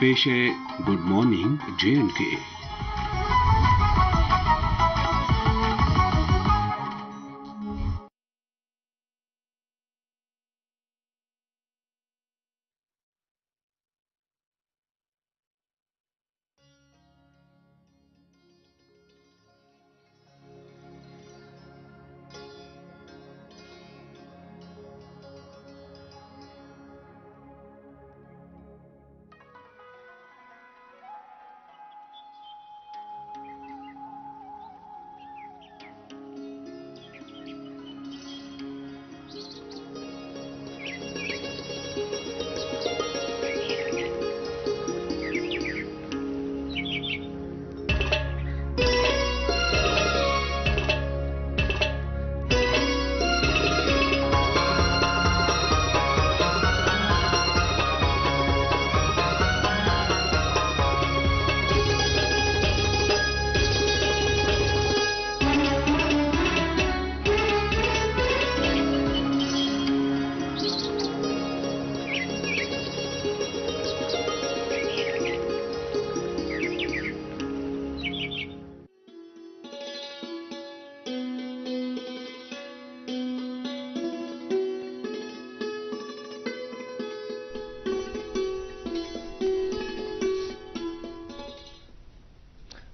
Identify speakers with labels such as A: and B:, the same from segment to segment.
A: पेश है good morning J&K।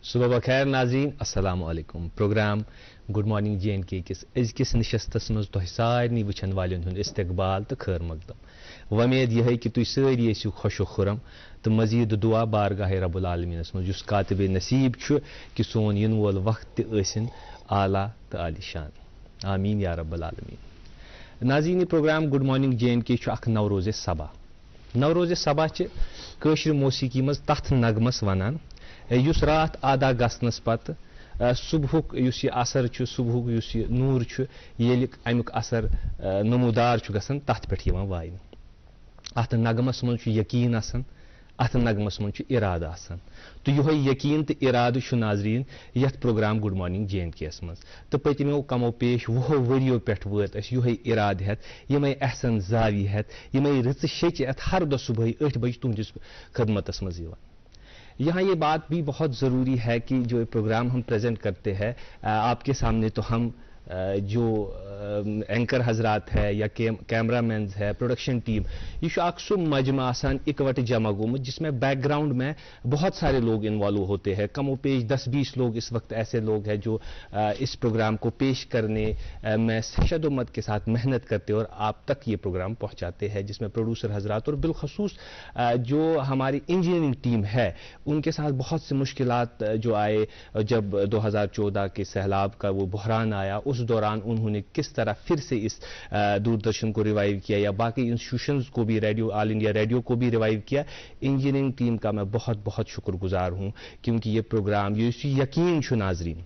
B: सुबह बखैर नाज़रीन, अस्सलाम वालेकुम। प्रोग्राम गुड मॉर्निंग J&K किस अजकिस नशस्तस मज तुह सारनी वुचन वालन हुंद इस्तकबाल तो खैर मकदम। वमेद यह कि तुम सारी ऐसु खुशो खुरम तो मजीद दुआ बारगाह रब्बुल आलमीनस मज युस कातिबे नसीब छु कि सोन इन वोल वक्त आसिन आला तो आलिशान। आमीन या रब्बुल आलमीन। नाज़रीन, प्रोग्राम गुड मॉर्निंग J&K छु अख नवरोज़ सबा। नवरोज़ सबा च कश्र मौसीकी मज तथ नगमस वनान युस रात आदा गसनस पत सुबहुक युस यह असर छु, सुबहुक युस यह नूर छु, येल अमुक असर नमूदार छु गसन तथ पेठ यिवान वायन। अथ नगमस मन छु यकीन आसन, अथ नगमस मन छु इरादा आसन। तो यह यकीन तो इराद छु नाज़रीन यथ programme good morning J&K yes मज तो पतमो कमो पेश वहो वरियो पेठ वत अस यह इराद हेत यमे एहसन जावी हेत यमे रिच शेच हेत हर दो सुबह 8 बजे तुहदिस खदमतस मज यिवान। यहाँ ये बात भी बहुत ज़रूरी है कि जो प्रोग्राम हम प्रेजेंट करते हैं आपके सामने, तो हम जो एंकर हजरात है या कैमरामैन है, प्रोडक्शन टीम, ये सो मजमा आसान इकवट जमा गोमुत जिसमें बैकग्राउंड में बहुत सारे लोग इन्वॉल्व होते हैं। कमो पेश 10-20 लोग इस वक्त ऐसे लोग हैं जो इस प्रोग्राम को पेश करने में शदुमत के साथ मेहनत करते हैं और आप तक ये प्रोग्राम पहुँचाते हैं, जिसमें प्रोड्यूसर हजरात और बिलखसूस जो हमारी इंजीनियरिंग टीम है उनके साथ बहुत से मुश्किलात जो आए जब 2014 के सैलाब का वो बहरान आया, उस दौरान उन्होंने किस तरह फिर से इस दूरदर्शन को रिवाइव किया या बाकी इंस्टीट्यूशंस को भी, रेडियो ऑल इंडिया रेडियो को भी रिवाइव किया। इंजीनियरिंग टीम का मैं बहुत बहुत शुक्रगुजार हूँ क्योंकि ये प्रोग्राम ये यकीन छु नाज़रीन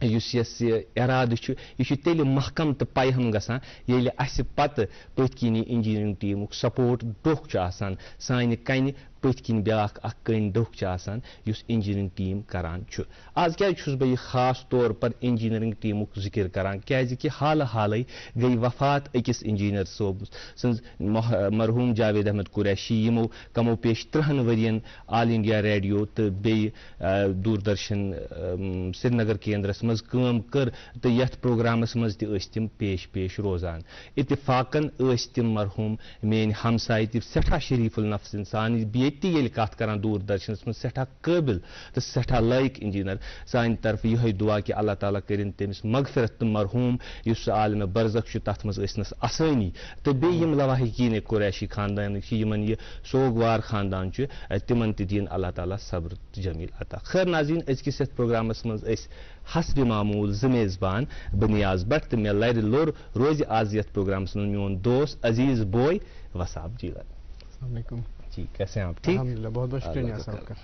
B: युस इराद यह तेल महकम तो पैहम गसान येले अस पत पत्किनी इंजीनियरिंग टीमुक सपोर्ट डोख आसान सानि कन पत्किन ब्याख अख कन डोख आसान युस इंजीनियरिंग टीम करान छु। आज क्या छुस बह खास तौर पर इंजीनियरिंग टीमुक जिक्र करान क्याज कि हाल हालै गई वफात अकिस इंजीनियर सोब सन्ज मरहूम जावेद अहमद कुरैशी यमो कमो पेश 30 वरियन ऑल इंडिया रेडियो तो बे दूरदर्शन श्रीनगर केंद्रस मज काम कर तो यथ प्रोग्रामस मज तिम पेश रोजान। इत्तिफाकन तिम मरहूम मेन हमसाय ति सठा शरीफुल नफ्स इंसान बेती ये कत कर दूरदर्शन मज सठा काबिल तो सठा लायक इंजीनियर। सान तरफ यह दुआ कि अल्लाह ताला करिन तमिस मगफिरत तो मरहूम युस आलम बरज़ख तथ मज असनस आसानी तो बे यम लवाहिकीन कुरैशी खानदान यमन यह सोगवार खानदान तिमन दिन अल्लाह ताला सब्र जमील अता। खैर नाज़रीन, अजकिस प्रोग्रामस मज हस्ब मामूल ज मेज़बान बनियाज भट्ट तो मे लर लोर रोज आज यथ प्रोग्रामस मज मोन दोस्त अजीज बॉय वसाब जीलन। जी, कैसे हैं आप? ठीक,
C: अल्हम्दुलिल्लाह, बहुत बहुत शुक्रिया आपका।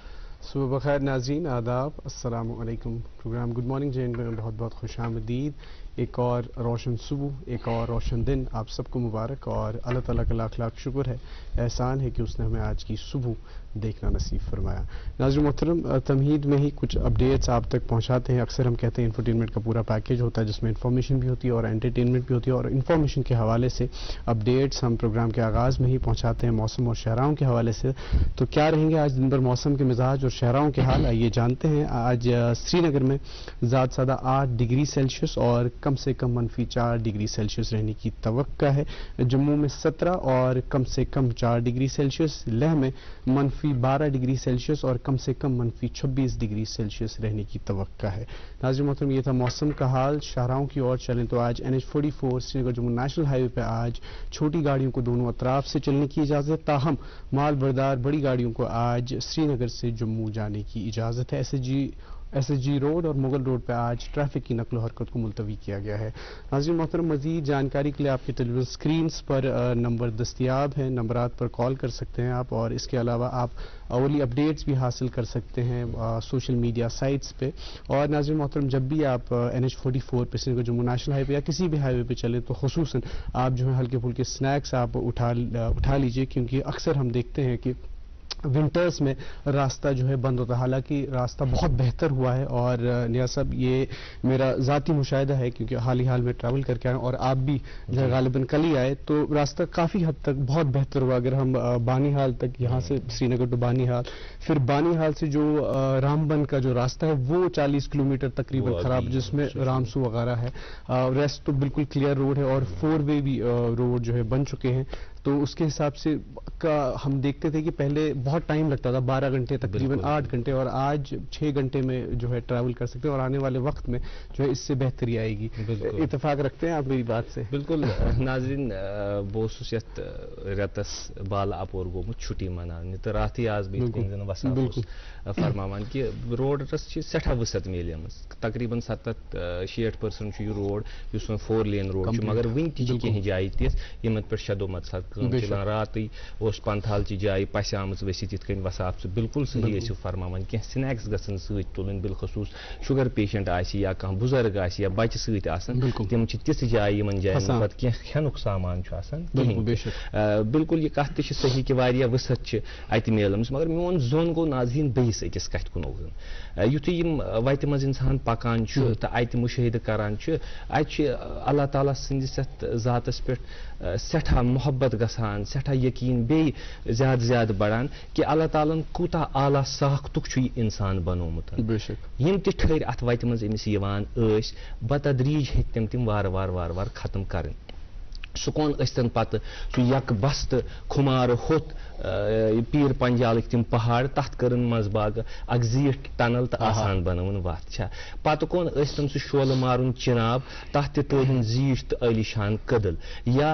C: सुबह बखैर नाज़रीन, आदाब, अस्सलाम वालेकुम। प्रोग्राम गुड मॉर्निंग J&K में बहुत बहुत खुशामदीद। एक और रोशन सुबह, एक और रोशन दिन आप सबको मुबारक। और अल्लाह ताला का लाख लाख शुक्र है, एहसान है कि उसने हमें आज की सुबह देखना नसीब फरमाया। नाज़रीन मोहतरम, तमहीद में ही कुछ अपडेट्स आप तक पहुंचाते हैं। अक्सर हम कहते हैं इंफोटेनमेंट का पूरा पैकेज होता है जिसमें इंफॉर्मेशन भी होती है और एंटरटेनमेंट भी होती है, और इंफॉर्मेशन के हवाले से अपडेट्स हम प्रोग्राम के आगाज़ में ही पहुंचाते हैं मौसम और शहराओं के हवाले से। तो क्या रहेंगे आज दिन भर मौसम के मिजाज और शहराओं के हाल, आइए जानते हैं। आज श्रीनगर में ज़्यादा से ज़्यादा 8 डिग्री सेल्सियस और कम से कम -4 डिग्री सेल्सियस रहने की तवक्का है। जम्मू में 17 और कम से कम 4 डिग्री सेल्सियस, लेह में -12 डिग्री सेल्सियस और कम से कम -26 डिग्री सेल्सियस रहने की तवक्का है। नाज़रीन मोहतरम, ये था मौसम का हाल। शहराओं की ओर चलें तो आज NH44 Srinagar Jammu national highway पर आज छोटी गाड़ियों को दोनों अतराफ से चलने की इजाज़त, ताहम माल बरदार बड़ी गाड़ियों को आज श्रीनगर से जम्मू जाने की इजाज़त है। SSG रोड और मुगल रोड पर आज ट्रैफिक की नकलो हरकत को मुलतवी किया गया है। नाज़रीन मोहतरम, मज़ीद जानकारी के लिए आपके टेलीविजन स्क्रीन पर नंबर दस्तियाब हैं, नंबरात पर कॉल कर सकते हैं आप, और इसके अलावा आप अवली अपडेट्स भी हासिल कर सकते हैं सोशल मीडिया साइट्स पे। और नाज़रीन मोहतरम, जब भी आप NH44 पे श्रीनगर जम्मू नेशनल हाईवे या किसी भी हाईवे पे चलें तो खुसूसन आप जो है हल्के फुल्के स्नैक्स आप उठा लीजिए, क्योंकि अक्सर हम देखते हैं कि विंटर्स में रास्ता जो है बंद होता है। हालांकि रास्ता बहुत बेहतर हुआ है, और निया साहब ये मेरा ज़ाती मुशाहिदा है क्योंकि हाल ही में ट्रैवल करके आए और आप भी जो है गालिबन कल ही आए, तो रास्ता काफ़ी हद तक बहुत बेहतर हुआ। अगर हम बानीहाल तक, यहाँ से श्रीनगर टू बानीहाल, फिर बानीहाल से जो रामबन का जो रास्ता है वो 40 किलोमीटर तकरीबन ख़राब, जिसमें रामसू वगैरह है, रेस्ट तो बिल्कुल क्लियर रोड है, और 4 वे भी रोड जो है बन चुके हैं। तो उसके हिसाब से हम देखते थे कि पहले बहुत टाइम लगता था, 12 घंटे तकरीबन 8 घंटे, और आज 6 घंटे में जो है ट्रैवल कर सकते हैं, और आने वाले वक्त में जो है इससे बेहतरी आएगी। इत्तेफाक रखते हैं आप मेरी बात से?
B: बिल्कुल नाज़रीन, बहुत रेतस बाल अपोर गोमुत छुट्टी मनाने तो रात आज वसा फरमान कि रोडस सठा वसत मिले तकरीबन 70-60% यह रोड इस 4 लेन रोड, मगर वन कह जाए तिस यमन पे शदो मत चलान रात 15 जाए पस आम वसित इत वसाफ से बिल्कुल सही फरमान कह स्नैक्स गसन तुलन बिलखसूस शुगर पेशेंट या कह बुजुर्ग या बच्चे सत तम तिथ जाए इन जायन पे कह खेनुक सामान बिल्कुल यह कत सही कि वारिया वसत अत मिलम, मगर मोन जोन गो नाज़रीन बेस अकिस कथ कुन युथ वत मज इंसान पकान तो अत मुशाहिद करान अल्लाह ताला सदिस ज़ातस पे सठा मोहब्बत गसान, सठा यकीन बे ज्यादा बढ़ान कि अल्लाह तालन कूता आला साख्तुक इंसान बनोमुत यम त ठहर अत वत मज अमिस यवान बतदरीज हेक तम वार वार खत्म कर सुकोन अस्तन पत यक बस्त खुमार होत पीर पंजाल तम पहाड़ तथ कर मजबाग अक जीठ टनल तो आसान बनवन वत पत कोन अस्तन सह शोल मारुन चिनाब तथ तन जीठ तो आलिशान कदल, या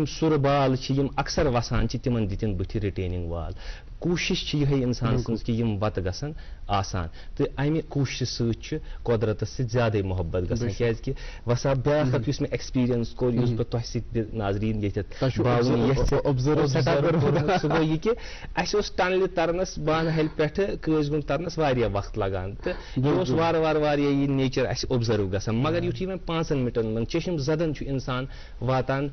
B: सुर बाल अक्सर वसान तिमन दितन बुथ रिटेनिंग वाल। कोशिश यही इंसान सज कि वत गसन आसान, तो अमि कोशिश सदरत ज्यादा मोहब्बत गसन क्या वसा ब्याख मे एक्सपीरियंस कोर बह नाजरीन ये सह गो यह कि टनल तरनस बानहल पे कजगुंड तरनस वारिया वक्त लगान, तो यह वार यह नेचर ऑब्जर्व गसन, मगर युथी मैं 5 मिनटन मन चशम जदन इंसान वातान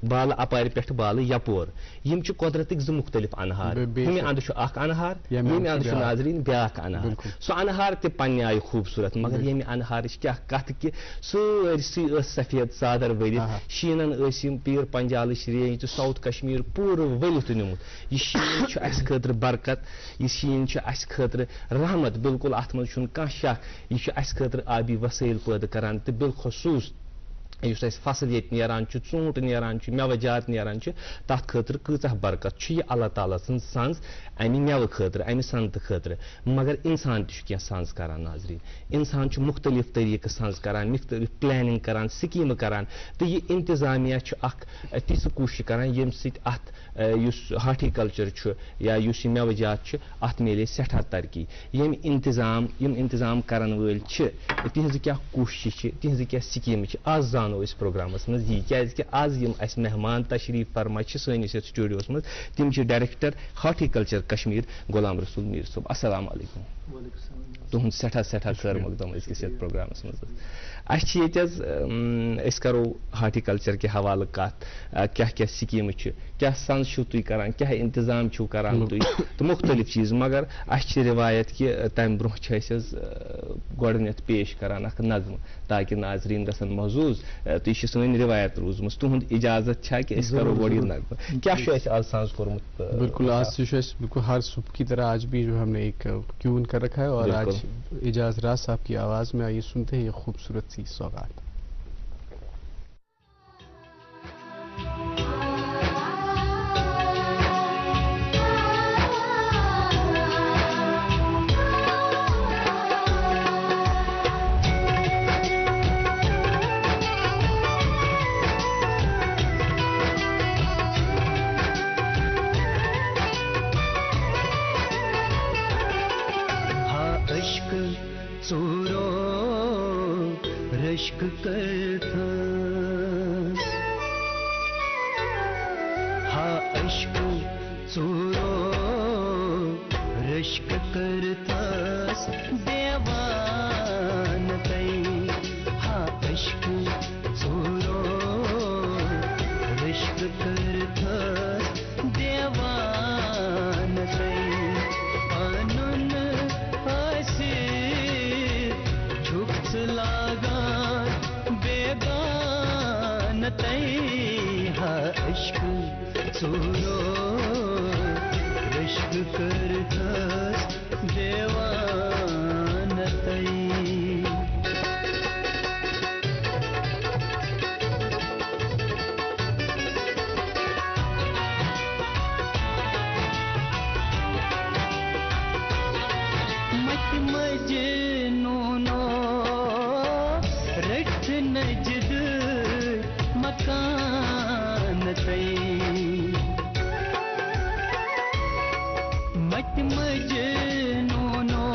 B: बाल अपार पे बाल यपोर यम कुदरतिक 2 मुख्तलिफ अनहार, यमे अंद अनहार यमे अंद नाजरीन ब्याख अनहार, सो अनहार ते पन्ने आय खूबसूरत, मगर यमे अनहार क्या कथ कि सारसी सफेद सादर वरित शीनन पीर पंजाल रेंज तो साउथ कश्मीर पूर वलित निमुत, यह शीन अस खतर बरकत, यह शीन अस खतर रहमत, बिल्कुल अत मज कह शक, यह अस खतर आबी वसैल पैदा करान, तो बिलखसूस फसल ये नीरान ूंट नीरान मेवजात नीरान तथ खतर कह बरकत यह अल्लाह ताला संज अमि मेव खतर अमि संत खतर, मगर इंसान तह संज करान नाजरीन, इंसान मुख्तलिफ तरीक़ संज करान, मुख्तलिफ प्लानिंग करान, स्कीम करान, तो यह इंतजामिया तिस कोशिश करान यम सत हार्टिकल्चर या मेवजात अत मिले सठा तरक्की, यम इंतजाम करान वल तिहज क्या कोशिश तिहज क्या स्कीम आज जानो इस प्रोग्रामस मज यह क्या आज यम अस मेहमान तशरीफ फरमा सैनिस स्टूडियोस मज तम डायरेक्टर हार्टिकल्चर कश्मीर गुलाम रसूल मीर साहब। अस्सलाम वालेकुम, तुहद सठा खैर मकदम अजकिस प्रोग्रामस मज। अस करो हार्टिकल्चर के हवाले कत क्या क्या स्कीम क्या संस तुम करान क्या इंतजाम करान तुम तो मुख्तलिफ चीज़ मगर अस रिवायत कि तम ब्रोह गोडनेथ पेश करान अख नज़म ताकि नाजरीन गसन महजूज तो यह सन रिवायत रूजम तुहद इजाजत कि अस करो गोड यह नज़म क्या आज सांस कोरमुत
C: बिल्कुल आज बिल्कुल हर सुबह की तरह आज भी जो हमने एक क्यून कर रखा है और आज इजाज राज साहब की आवाज़ में आइए सुनते हैं ये खूबसूरत सी सौगात।
D: रश्क करता हा अश्क चोरो रश्क करता देवान तई हा अश्क चोरो रश्क करता देवान तई कानून आसे झुक लागा हा इश्क चोरो रश्क करता देवान तई मत मजनूनो रट नजद मकान तई मत मजनूनो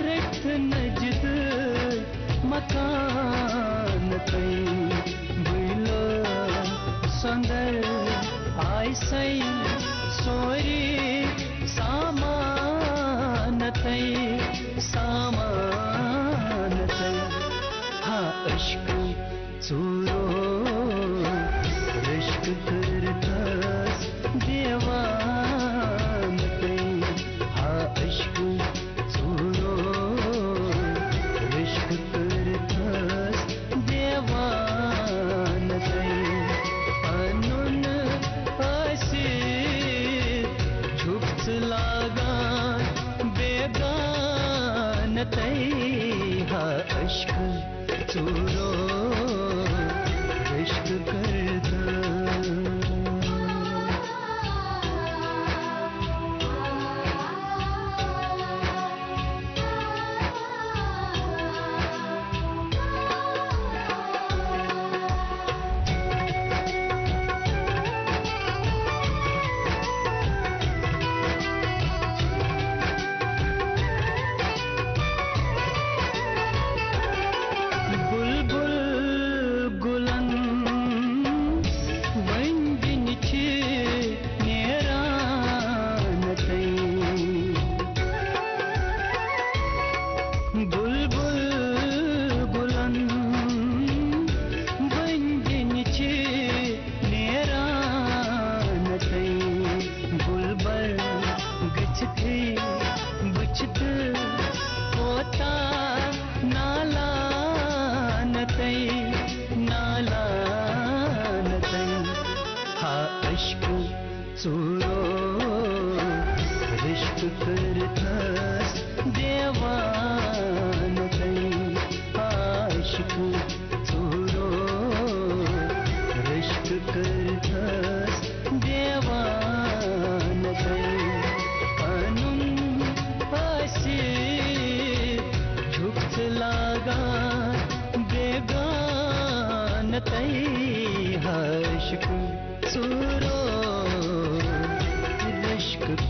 D: रट नजद मकान तई बुलो सुंदर आय सई सोरी सामान तई सामान तई हा इश्क चोरो रश्क करता देवान तई हा इश्क चोरो रश्क करता देवान तई कानून आसे झुक लागा बेगान तई हा इश्क चोरो रश्क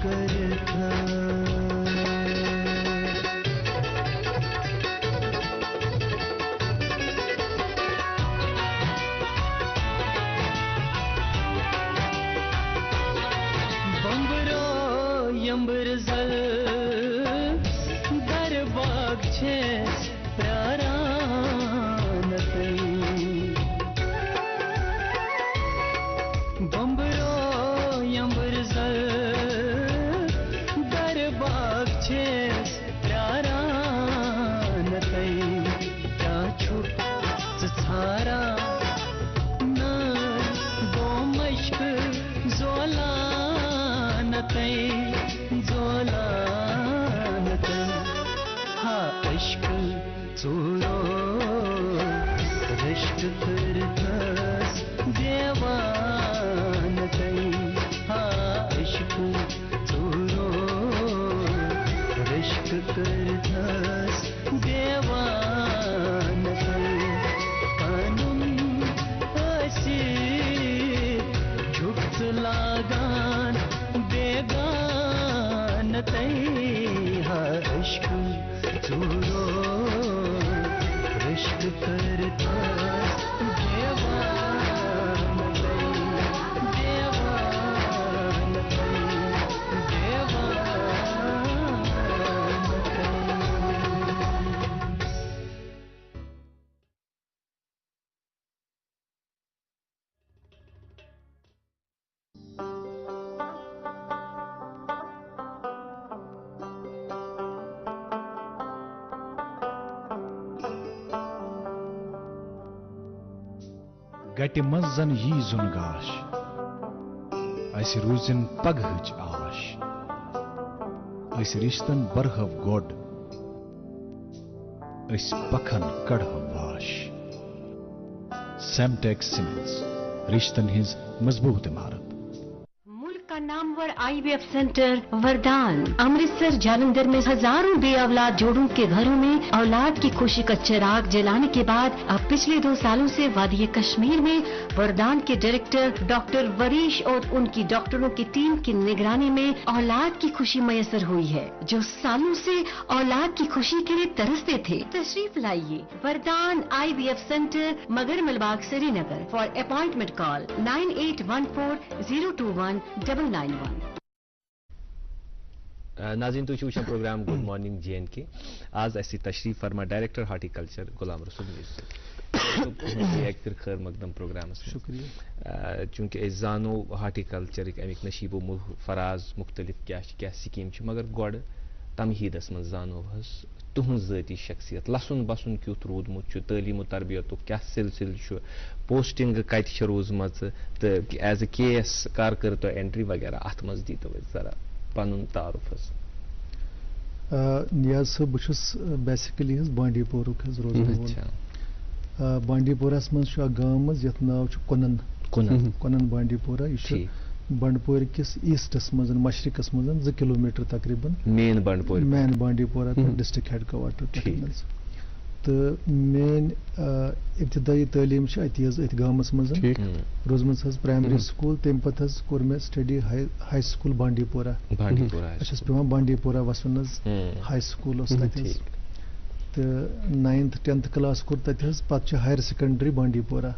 D: करता दरबाग छे प्यारा यारा नर गो मश्क जोलानते जोलानते हा इश्क चूरो रिश्क करतस देवानते हा इश्क चूरो रिश्क करतस देवानते कानून असीर झुकत लागान बेगानते हा इश्क चूरो रिश्क करता देवानते देवानते देवानते
E: गटि मंज जन यी जुन गाश अस रूजिन पगहच आश अस रिश्तन बरहव गोड अस पखन कड़हव वाश सेमटेक्स सीमेंट्स रिश्तन हिंज मजबूत इमारत।
F: मुल्क का नामवर IVF सेंटर वरदान अमृतसर जालंधर में हजारों बेऔलाद जोड़ों के घरों में औलाद की खुशी का चिराग जलाने के बाद अब पिछले 2 सालों से वादी कश्मीर में वरदान के डायरेक्टर डॉक्टर वरीश और उनकी डॉक्टरों की टीम की निगरानी में औलाद की खुशी मैसर हुई है। जो सालों से औलाद की खुशी के लिए तरसते थे, तशरीफ लाइए वरदान IVF सेंटर मगर Milbagh Srinagar. For appointment call 9814021991।
B: नाज़रीन तुम वुचान प्रोग्राम गुड मॉर्निंग JNK आज असी तशरीफ फरमा डायरेक्टर हार्टिकल्चर गुलाम रसूल मीर एक फिर खैर मकदम प्रोग्राम
C: शुक्रिया
B: चूंकि अस जानो हार्टिकल्चर अमिक नशीबो फराज मुख्तलिफ क्या स्कीम मगर गोड़ तमहीदस मज जानो तुहज ज़ाती शख्सियत लसन बसन क्युत रूदमुत तालीम तरबियत क्या सिलसिल पोस्टिंग कत रोजम तो एज ए KS कर कर तो एंट्री वगैरह अत मज दी तो जरा पनुन तारुफ
G: नियाज साहब बहुस बेसिकली बांडीपोर रोजन बांडीपोरस मज गाम यथ नाव कुनन कुनन बांडीपोरा यह बंडपोर किस ईस्टस मज मशरकस मज 2 किलोमीटर तकरीबन मेन बांडीपोरा डिस्ट्रिक्ट हेडक्वार्टर तो मेन इब्तदाई तालीम अत गामस मज रोजम प्राइमरी स्कूल तम पे कोर मे स्टडी हाई स्कूल बांडीपोरा पे बांडीपोरा वसन हाई स्कूल तो 9th 10th क्लास कोर पे higher secondary Bandipora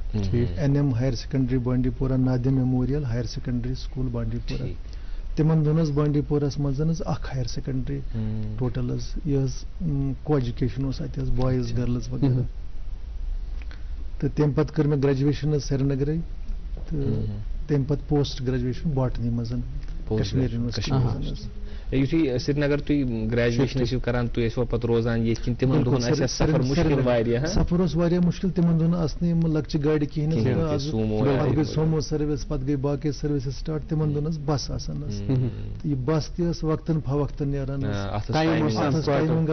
G: NM higher secondary Bandipora Nadim memorial higher secondary school Bandipora तिमन दोन बांडीपोरस मज हायर सेकेंडरी टोटल यह को एजुकेशन बॉयज गर्ल्स वगैरह तो तम पे कर मे ग्रेजुएशन श्रीनगर तो तम पे पोस्ट ग्रेजुएशन बॉटनी मज कश्मीर यूनिवर्सिटी
B: युथी श्रीनगर तुम ग्रेजुएशन करान तुम पे रोजान ये तिम सफर मुश्किल
G: मुश्किल तिम दोन लक्चि गाड़ कहें गई सोमो सर्विस पे गई बाकी सर्विस स्टार्ट तिम दोन बस आसान यह बस तक्तन फवक्तन नीरान टाइमिंग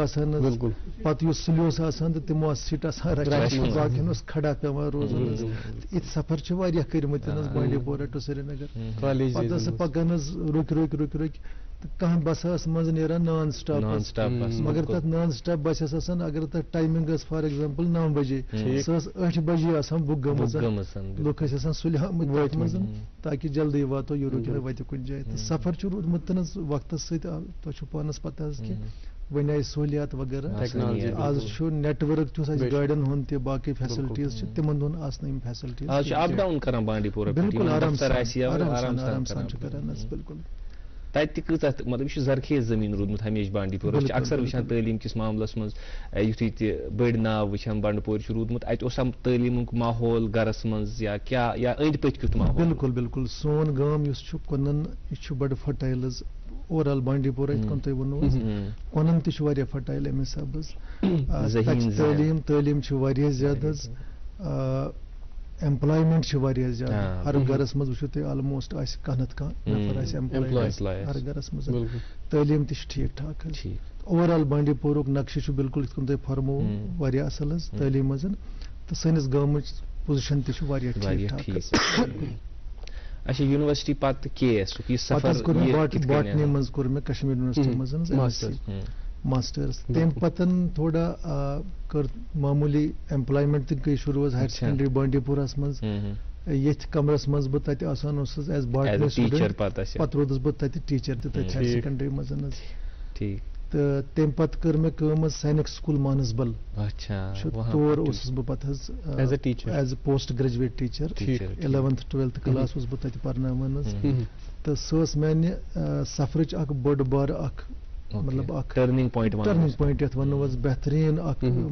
G: पे सुलो तो तमो सीट बाकी खड़ा पे रोजन इत सफर कर्मत बांडीपोरा टू श्रीनगर पकान रुक रुक रुक रुक कह बस मज नीरान नॉन स्टॉप मगर तथ नॉन स्टॉप बस अगर तथ टाइमिंग फॉर एग्जांपल 9 बजे 8 बजे बुक गमज लुक सुलह वत मज ताकि जल्दी वातो यह रुक वत कुछ जाए तो सफर रूदमुत वक्त सो पानस पता कि वन आई सहूलियात वगैरह आज नेटवर्क गाड़ियन हूं बाकी फैसिलिटीज तिम दोन फैसिलिटीज बिल्कुल आराम बिल्कुल
B: तत मतलब जरखेज जमीन रूदमुत हमेशा बांडीपोर अक्सर वुचान तालीम किस मामलस मज युथी बड़ नाव वुचान बांडीपोर रूदमुत अत तालीम माहौल गरस मज या क्या या अंद पत क्युत माहौल
G: बिल्कुल बिल्कुल सोन गाम कुनन यह बड़ फर्टाइल ओवरऑल बांडीपोरा इत तुम वो कुनन तह फर्टाइल अमे हिसाब तालीम ज्यादा एम्प्लॉयमेंट ज्यादा हर गरस मज वो तुम ऑलमोस्ट नफर एम्प्लॉय हर गरस मज तालीम ठीक ठाक ओवरऑल बांडीपोर नक्शे बिल्कुल तुम फरमो वारिया असल तालीम मज तो सैनिस गाँव पोजिशन ठीक ठाक
B: अच्छा यूनिवर्सिटी पत केएस ये सफर
G: बॉटनी मज कोर मैं कश्मीर यूनिवर्सिटी मज मास्टर्स तम पतन थोड़ा कर मामूली एम्प्लॉयमेंट तक गई शुरू हायर सेकेंडरी बांडीपोरस मज ये कमरस मज बह तत आसान एज बॉटनी स्टूडेंट पत रोदस बह तत टीचर तत हायर सेकेंडरी मज
B: ठीक
G: तो तम पत कर मे कम सैनिक स्कूल मानसबल तौर बह पे as post graduate teacher 11th 12th class बह तत पर्न तो सह मानने सफरच बड़ बार मतलब
B: टर्निंग
G: पॉइंट ये वनो बेहतरीन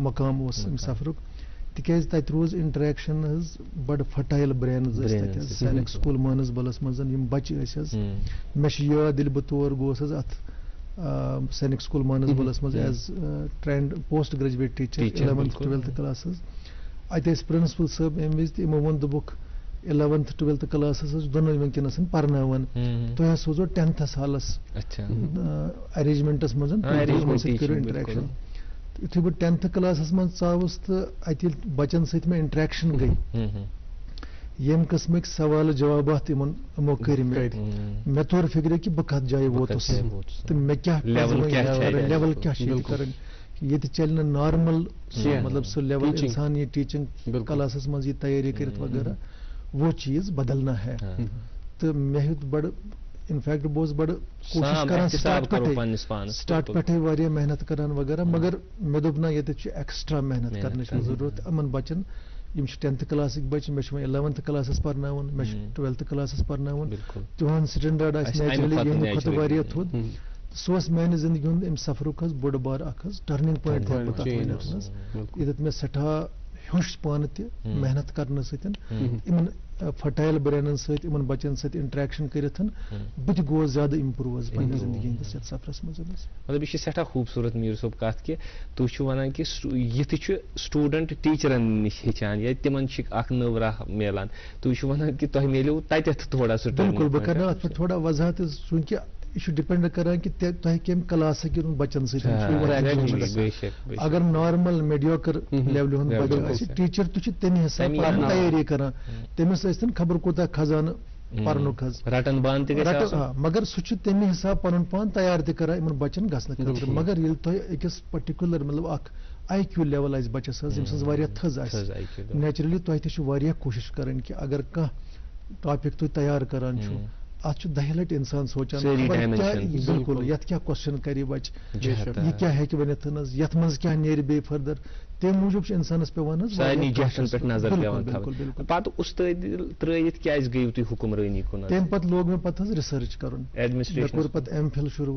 G: मकाम सफरुक तिकाज तत रोज इंटरेक्शन बड़ फर्टाइल ब्रेन सैनिक स्कूल मानसबलस मज बच्चे मे याद ये बह तौर गोस अत सैनिक स्कूल मानसबलस मज as trained post graduate teacher 11th 12th class अत प्रिंसिपल साहब अमे विज तमो वो दोक 11th 12th क्लास दोनों वनकस पर्नावान तुम सोजो 10th हालस अरेंजमेंटस मज इंटरेक्शन यु बह 10th क्लास मज चावस तो अत बचन सत मे इंटरेक्शन गई यम किस्मिक सवाल जवाबात इमो कर मे तौर फिक्र कि बह कत जाए वोतुस तो मे क्या लेवल क्या कर ये चल नॉर्मल मतलब सो लेवल इंसान ये टीचिंग क्लास मज ये तैयारी कर वगैरह वो चीज बदलना है तो मे बड़ इनफैक्ट बहुत बड़ कोशिश कर स्टार्ट पे वारिया मेहनत करान वगैरह मगर मे दोप ना ये एक्स्ट्रा मेहनत करने की जरूरत अमन बचन 10th क्लास बच्चे मे 11th क्लास पर्नावन मे 12th क्लास पर्नावन तुहन स्टैंडर्ड नेचुरली खुद थोद सह मानने जिंदगी हूं अम सफरुक बड़ बार टर्निंग पॉइंट ये मे सठा होश पान त मेहनत करने इन फर्टाइल ब्रेनन इन बचन सत इंटरेक्शन कर बह गो ज्यादा इम्प्रूव पे जिंदगी हंदिस सफरस मज
B: मतलब यह सठा खूबसूरत मीर सोब कत कि तुम वन कि ये स्टूडेंट टीचरन नश हेचान या तिमन नव राह मिलान तुम वन कि तुम मिलो तत थोड़ा सा
G: बिल्कुल बह कर अत थोड़ा वजाहत चूंकि यह डिपेंड करान कि तुम कम क्लास बच्चन अगर नॉर्मल मेडियोकर लेवल हूं बच्चे टीचर तो तमे हिसाब तैयारी करान तमिस खबर कोता खजान पर्नुक
B: रटन बान
G: मगर सह तमे हिसाब पन पान तैयार तरा इन बच्चन गसन खतर मगर ये अकिस पर्टिकुलर मतलब IQ लेवल आज बच्चस थज नेचुरली तुम कोशिश करान कि अगर कह टॉपिक तुम तैयार करान अत 10 लट इंसान सोचान बिल्कुल ये क्या क्वेश्चन कर बच ये क्या है वन ये मज क्या नीर बे फर्दर तम मूजूब इंसानस पे
B: नजर पे उस्ताद त्रयित क्या गई तुम हुक्मरानी कुन
G: तम पत लोग मे पत रिसर्च कर पे MPhil शुरू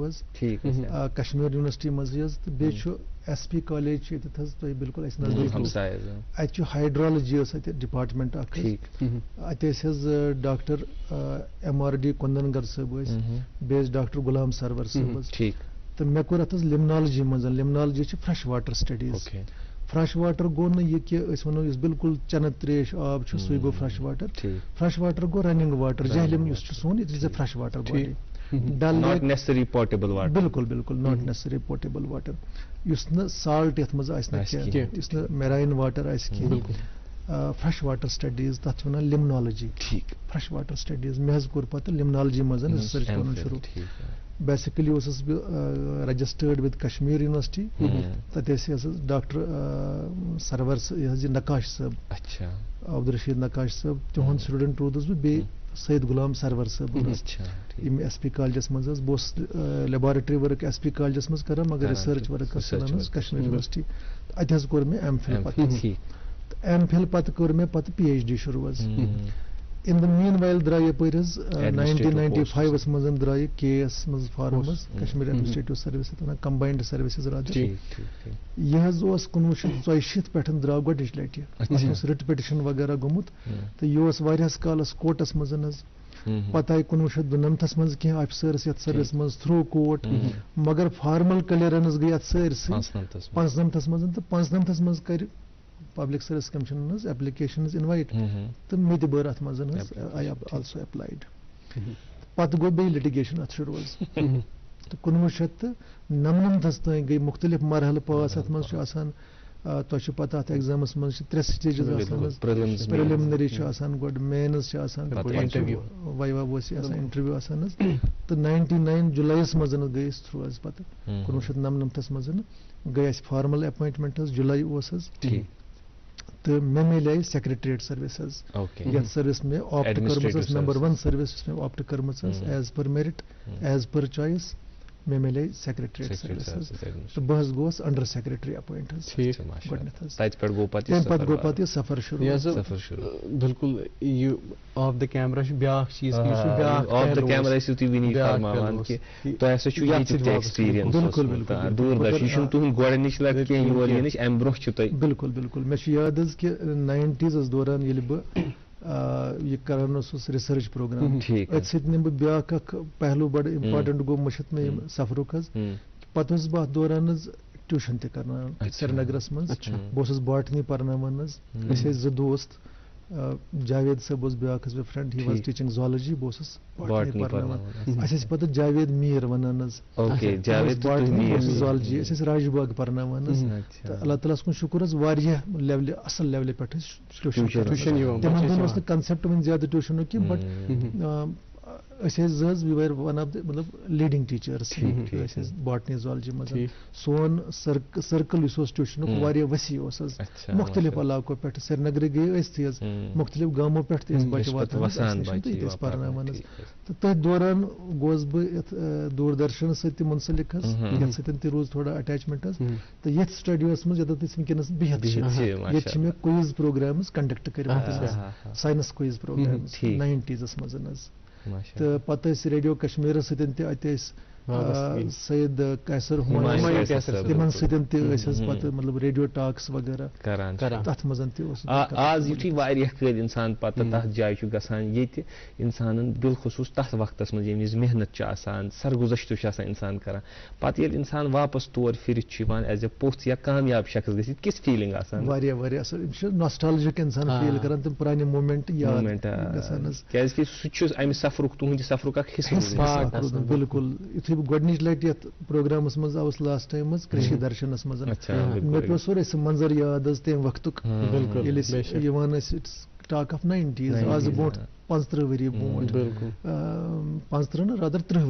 G: कश्मीर यूनिवर्सिटी मज तो बे SP कॉलेज बिल्कुल नजदीक हाइड्रोलॉजी डिपार्टमेंट अत डॉक्टर MRD कुंदनगर साहब बे डॉक्टर गुलाम सरवर साहब तो मे कोर अत लिमनॉलजी मज limnology fresh water studies fresh water गो न ये कि वनो बिल्कुल चन त्रेश आब सू गो फ्रेश वाटर गो रनिंग वाटर जहलिम सोन it fresh water body Dal
B: not necessary portable water
G: बिल्कुल बिल्कुल नॉट नेसेसरी पोर्टेबल वाटर युस न साल्ट यथ मज युस न marine water fresh water studies तथ वन लिमनॉलजी फ्रेश वाटर स्टडीज मे कोर पत लिमनॉलजी मज रिसर्च कर शुरू basically registered with Kashmir university तत डॉक्टर सरवर नकाश साहब अब्दुल रशीद नकाश साहब तिहद स्टूडेंट रोदस बे सैयद गुलाम सरवर साहब SP कॉलेजस मज बह लेबॉरेटरी वर्क SP कॉलेजस मज कर मगर रिसर्च वर्क कश्मीर यूनिवर्सिटी अत कोर मे MPhil पत कोर मे पत PhD शुरू इन द मीन वाइल द्रा यपर 1995 मज द्राय KS मज फार्म कश्मीर administrative service combined services rather यह 1940 पे द्राव गोच लट रिट पिटिशन वगैरह गोमुत तो यह वारियास कालस कोर्टस मज पत आई 1992 मज कह ऑफिसर्स यथ सर्विस मज थ्रू कोर्ट मगर फार्मल क्लियरेंस गई अत सारस 95 मज तो 95 मज कर पब्लिक सर्विस कमीशन हज एप्लीकेशन इनवाइट तो मे ति बर अत मज आई आल्सो एप्लाइड पत गो बे लिटिगेशन अत रोज तो 1999 तक गई मुख्तलिफ मरहल पास अत मज तो पता अत एग्जामस मज 3 स्टेजेस प्रिलिमिनरी गोड मेन्स इंटरव्यू वाइवा इंटरव्यू तो 99 जुलाईस मज गई थ्रू पत 1999 मज गई फार्मल अपॉइंटमेंट जुलाई तो मे मिले सेक्रेटरीट सर्विस यथ सर्विस में ऑप्ट कर्मस नंबर 1 सर्विस में ऑप्ट कर्मस as per merit as per choice मे मिले सेक्रेटरीट सर्विस तो बहस गोस अंडर सेक्रेटरी अपॉइंट गो पत सफर शुरू
C: बिल्कुल यू ऑफ द कैमरा ब्याख चीज
B: ऑफ द कैमरा तुम विनी फरमान कि तो ऐसा छु ये एक्सपीरियंस
G: बिल्कुल बिल्कुल
B: दूरदर्शी छु तुम गोडनिश लग के योर यनिश एम ब्रोह छु तो
G: बिल्कुल बिल्कुल मे याद कि 90s दौरान ये ये करान रिसर्च प्रोग्राम निम बह ब्या पहलू बड़ इम्पार्टेंट गो मुशत में सफरुक पत बह दौरान ट्यूशन तक श्रीनगरस मज बस बॉटनी पर्नावान 2 दोस्त जावेद साहब ब्या friend he was teaching zoology बस बॉटनी पर्नावान पत जावेद मीर वनान ज़ूलॉजी राजबाग पर्नावान अल्लाह ताला कुन शुक्र लेवल असल लेवल पे ट्यूशन तिमन कंसेप्ट वन ज्यादा ट्यूशन की but we were one of the मतलब लीडिंग टीचर्स बॉटनी ज़ूलॉजी मज सोन सर्कल ट्यूशन वसी मुख्तलिफ इलाकों पे श्रीनगर गई मुख्तलिफ गामों पे बच्चे पान तो तथ दौरान गोस बह दूरदर्शन सत्य मुंसलिक रोज थोड़ा अटैचमेंट तो ये स्टूडियोस मज वनस बिहत मे क्विज प्रोग्राम्स कंडक्ट कर साइंस क्विज प्रोग्राम्स 90s मज तो पत रेडियो कश्मीर सत्य सैयद कैसर तिमन सत मतलब रेडियो टॉक्स वगैरह तथ मज
B: आज युथी कल इंसान पता तथ जाय गसान इंसान बिलखसूस तथ वक्त मज ये मेहनत सरगुजश्त इंसान करान पत ये इंसान वापस तौर फिर एज ए पोथ या कामयाब शख्स गि किस फीलिंग
G: नॉस्टैल्जिक इंसान फील करान तम पुराने मोमेंट याद
B: अमि सफरुक तुहद सफरुक हिस्सा
G: बिल्कुल गोडनिच लट ये प्रोग्रामस मज आउस लास्ट टाइम मज कृषि दर्शनस मज मे पे सोरे मंजर याद तम वक्तुक टॉक ऑफ 90s आज बोट 35 वरी बोट 35 ना रादर 30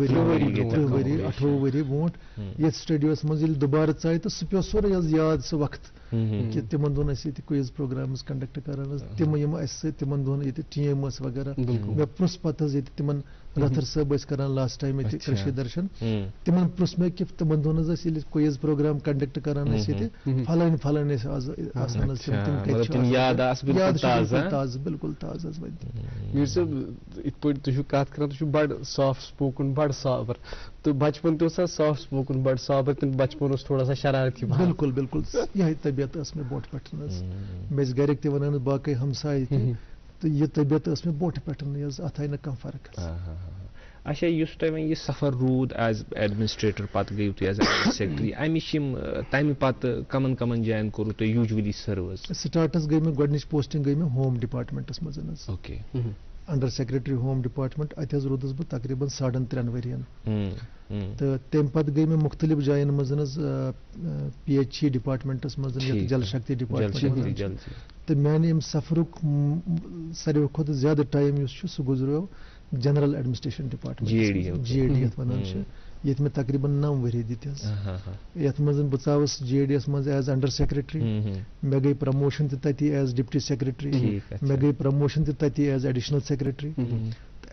G: वरी 18 वरी बोट ये स्टूडियोस मज दोबारा चाहे तो सह पे सोरे याद सह वक्त कि तिमन दोन क्विज प्रोग्राम्स कंडक्ट करान तिम तिमन दोन टीम वगैरह मे प्रुस पत तिमन रथर साहब करान लास्ट टाइम कृषि दर्शन तिमन प्रुस मे कि तिमन दोन क्विज प्रोग्राम कंडक्ट करान फलान फलान ताज बिल्कुल ताज
C: मीर साहब इत पे तुम कत कर तुम बड़ सॉफ्ट स्पोकन बड़ साबर तो बचपन तो सॉफ्ट स्पोकन बड़ साबर तो बचपन थोड़ा सा शरारती
G: बिल्कुल बिल्कुल यही तबियत मे बोट पे मे गर वन बाकी हमसाय तो ये तबियत मे बोट पे अत आई कह फर्क
B: अच्छा युस तुम ये सफर रूद एज एडमिनिस्ट्रेटर पत गई तुम एज सेक्रेटरी अमिश तमि पत कमन कमन जायन कोर तुम यूजुअली सर्व
G: स्टार्टस गई मे गोडनिच पोस्टिंग गई मे होम डिपार्टमेंटस मज
B: okay
G: under secretary home department अत रोदस बह तकरीबन 3.5 वरियन तो तम पत गई मे मुख्तलिफ जायन मज PHE डिपार्टमेंटस मज जल शक्ति डिपार्टमेंट तो मैंने सफरुक सारे खुद ज्यादा टाइम सह गुजरो जनरल एडमिनिस्ट्रेशन डिपार्टमेंट GAD वन ये में तकरीबन 9 वरी दित ये मज बचावस GADS मज एज अंडर सेक्रेटरी मे गई प्रमोशन तती एज डिप्टी सेक्रेटरी मे गई प्रमोशन तती as additional secretary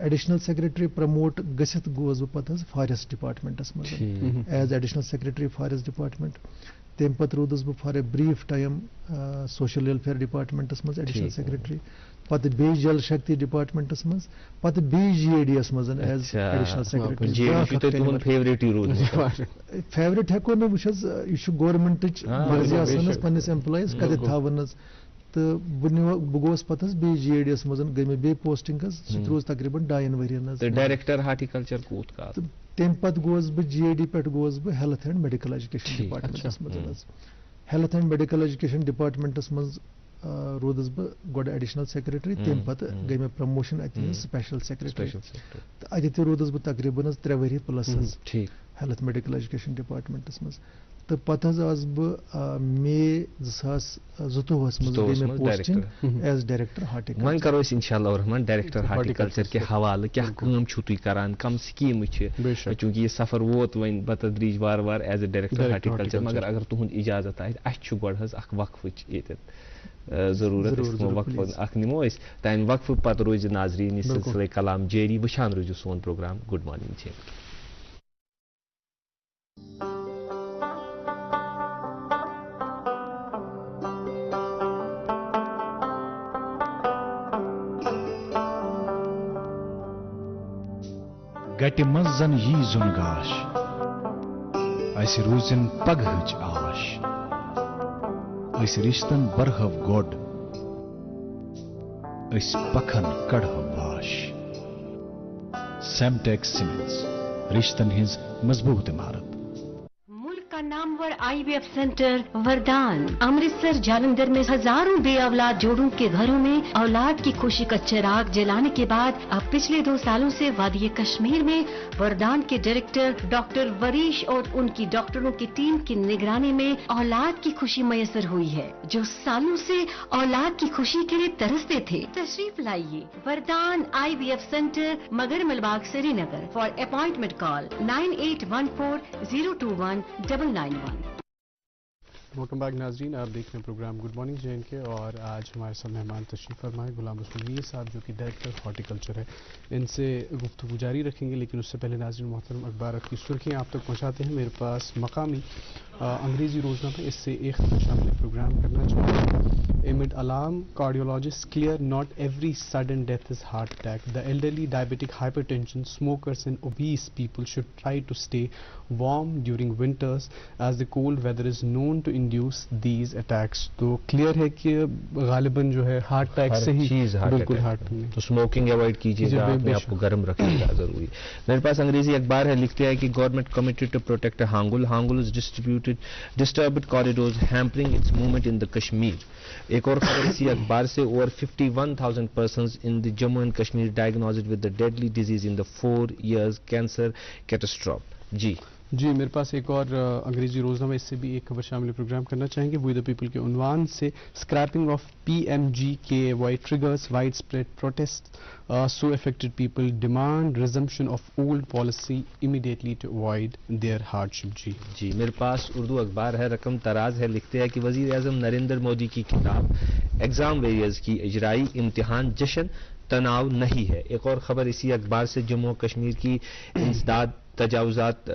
G: additional secretary promote गसित गोस बह पत फॉरेस्ट डिपार्टमेंटस मज as additional secretary forest department तम पत रोदस बह for a brief time social welfare डिपार्टमेंटस मज एडिशनल सेक्रेटरी पत बे जल शक्ति डिपार्टमेंटस मज पत बे GADS मज एज एडिशनल सेक्रेटरी फेवरेट हेको न वह गवर्नमेंट मर्जी पन्निस एम्प्लॉयज कद थावन तो बह गोस पत बे GADS मज गई मे बे पोस्टिंग सह रोज तकरीबन 2 वरियन
B: डायरेक्टर हार्टिकल्चर कूत का
G: तम पत गोस बह GAD पे गोस बह हेल्थ एंड मेडिकल एजुकेशन डिपार्टमेंटस मज हेल्थ एंड मेडिकल एजुकेशन डिपार्टमेंटस मज रोदस बह गोड एडिशनल सेक्रेटरी तम पत गई मे प्रमोशन अत स्पेशल सेक्रेटरी तो अत रोदस बह तकरीबन 3 वरी प्लस हेल्थ मेडिकल एजुकेशन डिपार्टमेंटस मज तो पत आस बह मे 2022 मज गई मे पोस्टिंग एज डायरेक्टर हार्टिकल्चर
B: वन करो इंशाअल्लाह रहमान डायरेक्टर हार्टिकल्चर के हवाले क्या काम छु तुई करान कम स्कीम चूंकि ये सफर वोत वन बतदरीज वार वार एज ए डायरेक्टर हार्टिकल्चर मगर अगर तुहद इजाजत आए अस गोड अख वक्फच ये जरूरत वक्फ निमो तम वक्फ पत रोज नाजरीन सिलसिले कलाम जारी वुचान रोजो सोन प्रोग्राम गुड मॉर्निंग जे
E: गटि मंज जन यी जुन गाश अस रूजिन पगहच आश अस रिश्तन बरहव गोड अस पखन कढ़व बाश सेमटेक सीमेंट्स रिश्तन हिंज मजबूत इमारत
F: नामवर IVF सेंटर वरदान अमृतसर जालंधर में हजारों बेऔलाद जोड़ों के घरों में औलाद की खुशी का चिराग जलाने के बाद अब पिछले 2 सालों से वादी कश्मीर में वरदान के डायरेक्टर डॉक्टर वरीश और उनकी डॉक्टरों की टीम की निगरानी में औलाद की खुशी मयसर हुई है। जो सालों से औलाद की खुशी के लिए तरसते थे, तशरीफ लाइए वरदान IVF सेंटर मगर Malbagh Srinagar. For appointment call 9814021991।
C: Welcome back नाजरीन, आप देख रहे हैं प्रोग्राम गुड मॉर्निंग JNK और आज हमारे साथ मेहमान तशरीफ फरमाए गुलाम रसूल मीर साहब जो कि डायरेक्टर हॉर्टिकल्चर है। इनसे गुफ्तगू जारी रखेंगे, लेकिन उससे पहले नाजरीन मोहतरम अखबार की सुर्खियाँ आप तक पहुँचाते हैं। मेरे पास मकामी अंग्रेजी रोजनामा इससे एक खबर शामिल प्रोग्राम करना चाहूँगा। Amid alarm, cardiologists clear not every sudden death is heart attack. The elderly, diabetic, hypertension, smokers and obese people should try to stay warm during winters as the cold weather is known to induce these attacks. तो clear है कि गालिबन जो है heart attack से ही बिल्कुल heart में
B: तो smoking avoid कीजिएगा, अपने आप को गर्म रखिएगा जरूरी। मेरे पास अंग्रेजी अखबार है, लिखते हैं कि government committed to protect hangul is disturbed corridors hampering its movement in the Kashmir. एक और खबर इसी अखबार से, over 51,000 persons in the Jammu and Kashmir diagnosed with the deadly disease in the 4 years cancer catastrophe।
C: जी मेरे पास एक और अंग्रेजी रोजनामा इससे भी एक खबर शामिल प्रोग्राम करना चाहेंगे। वी द पीपल के उन्वान से scrapping of PMGKY triggers widespread protest so affected people demand resumption of old policy immediately to avoid their hardship.
B: जी मेरे पास उर्दू अखबार है, रकम तराज है, लिखते हैं कि वजीर आजम नरेंद्र मोदी की किताब एग्जाम वेरियर्स की इजराई इम्तिहान जश्न तनाव नहीं है। एक और खबर इसी अखबार से, जम्मू कश्मीर की इंसदाद तजावुजात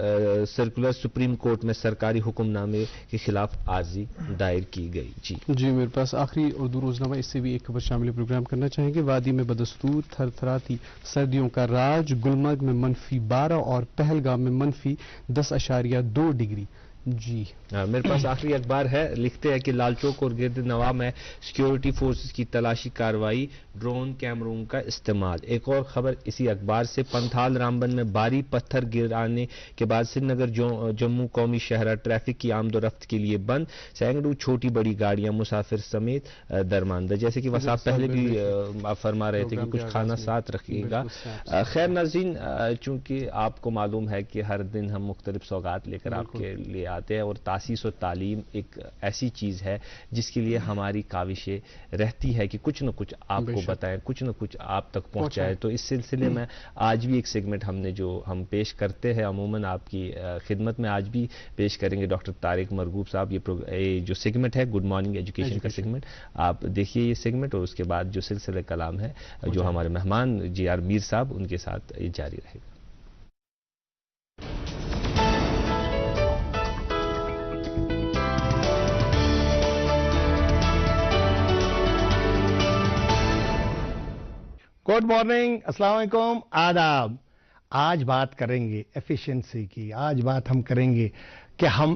B: सर्कुलर सुप्रीम कोर्ट में सरकारी हुक्मनामे के खिलाफ आर्जी दायर की गई। जी
C: मेरे पास आखिरी उर्दू रोजनामा इससे भी एक खबर शामिल प्रोग्राम करना चाहेंगे। वादी में बदस्तूर थरथराती सर्दियों का राज, गुलमर्ग में -12 और पहलगाम में -10.2 डिग्री। जी
B: मेरे पास आखिरी अखबार है, लिखते हैं कि लालचौक और गिरद नवा में सिक्योरिटी फोर्सेस की तलाशी कार्रवाई, ड्रोन कैमरों का इस्तेमाल। एक और खबर इसी अखबार से, पंथाल रामबन में भारी पत्थर गिराने के बाद श्रीनगर जम्मू कौमी शहरा ट्रैफिक की आमदोरफ्त के लिए बंद, सैकड़ों छोटी बड़ी गाड़ियां मुसाफिर समेत दरमानदा। जैसे कि वह पहले भी आप फरमा रहे थे कि कुछ खाना साथ रखिएगा। खैर नाज़रीन, चूंकि आपको मालूम है कि हर दिन हम मुख्तलिफ सौगात लेकर आपके लिए आते हैं और तासीस और तालीम एक ऐसी चीज़ है जिसके लिए हमारी काविशें रहती है कि कुछ न कुछ आपको बताएं, कुछ न कुछ आप तक पहुंचाए। तो इस सिलसिले में आज भी एक सेगमेंट हमने जो हम पेश करते हैं अमूमन आपकी खिदमत में आज भी पेश करेंगे डॉक्टर तारिक मरगूब साहब। ये जो सेगमेंट है गुड मॉर्निंग एजुकेशन का सेगमेंट, आप देखिए ये सेगमेंट और उसके बाद जो सिलसिले कलाम है जो हमारे मेहमान JR मीर साहब उनके साथ ये जारी रहेगा।
H: गुड मॉर्निंग, अस्सलाम वालेकुम, आदाब। आज बात करेंगे एफिशिएंसी की, आज बात हम करेंगे कि हम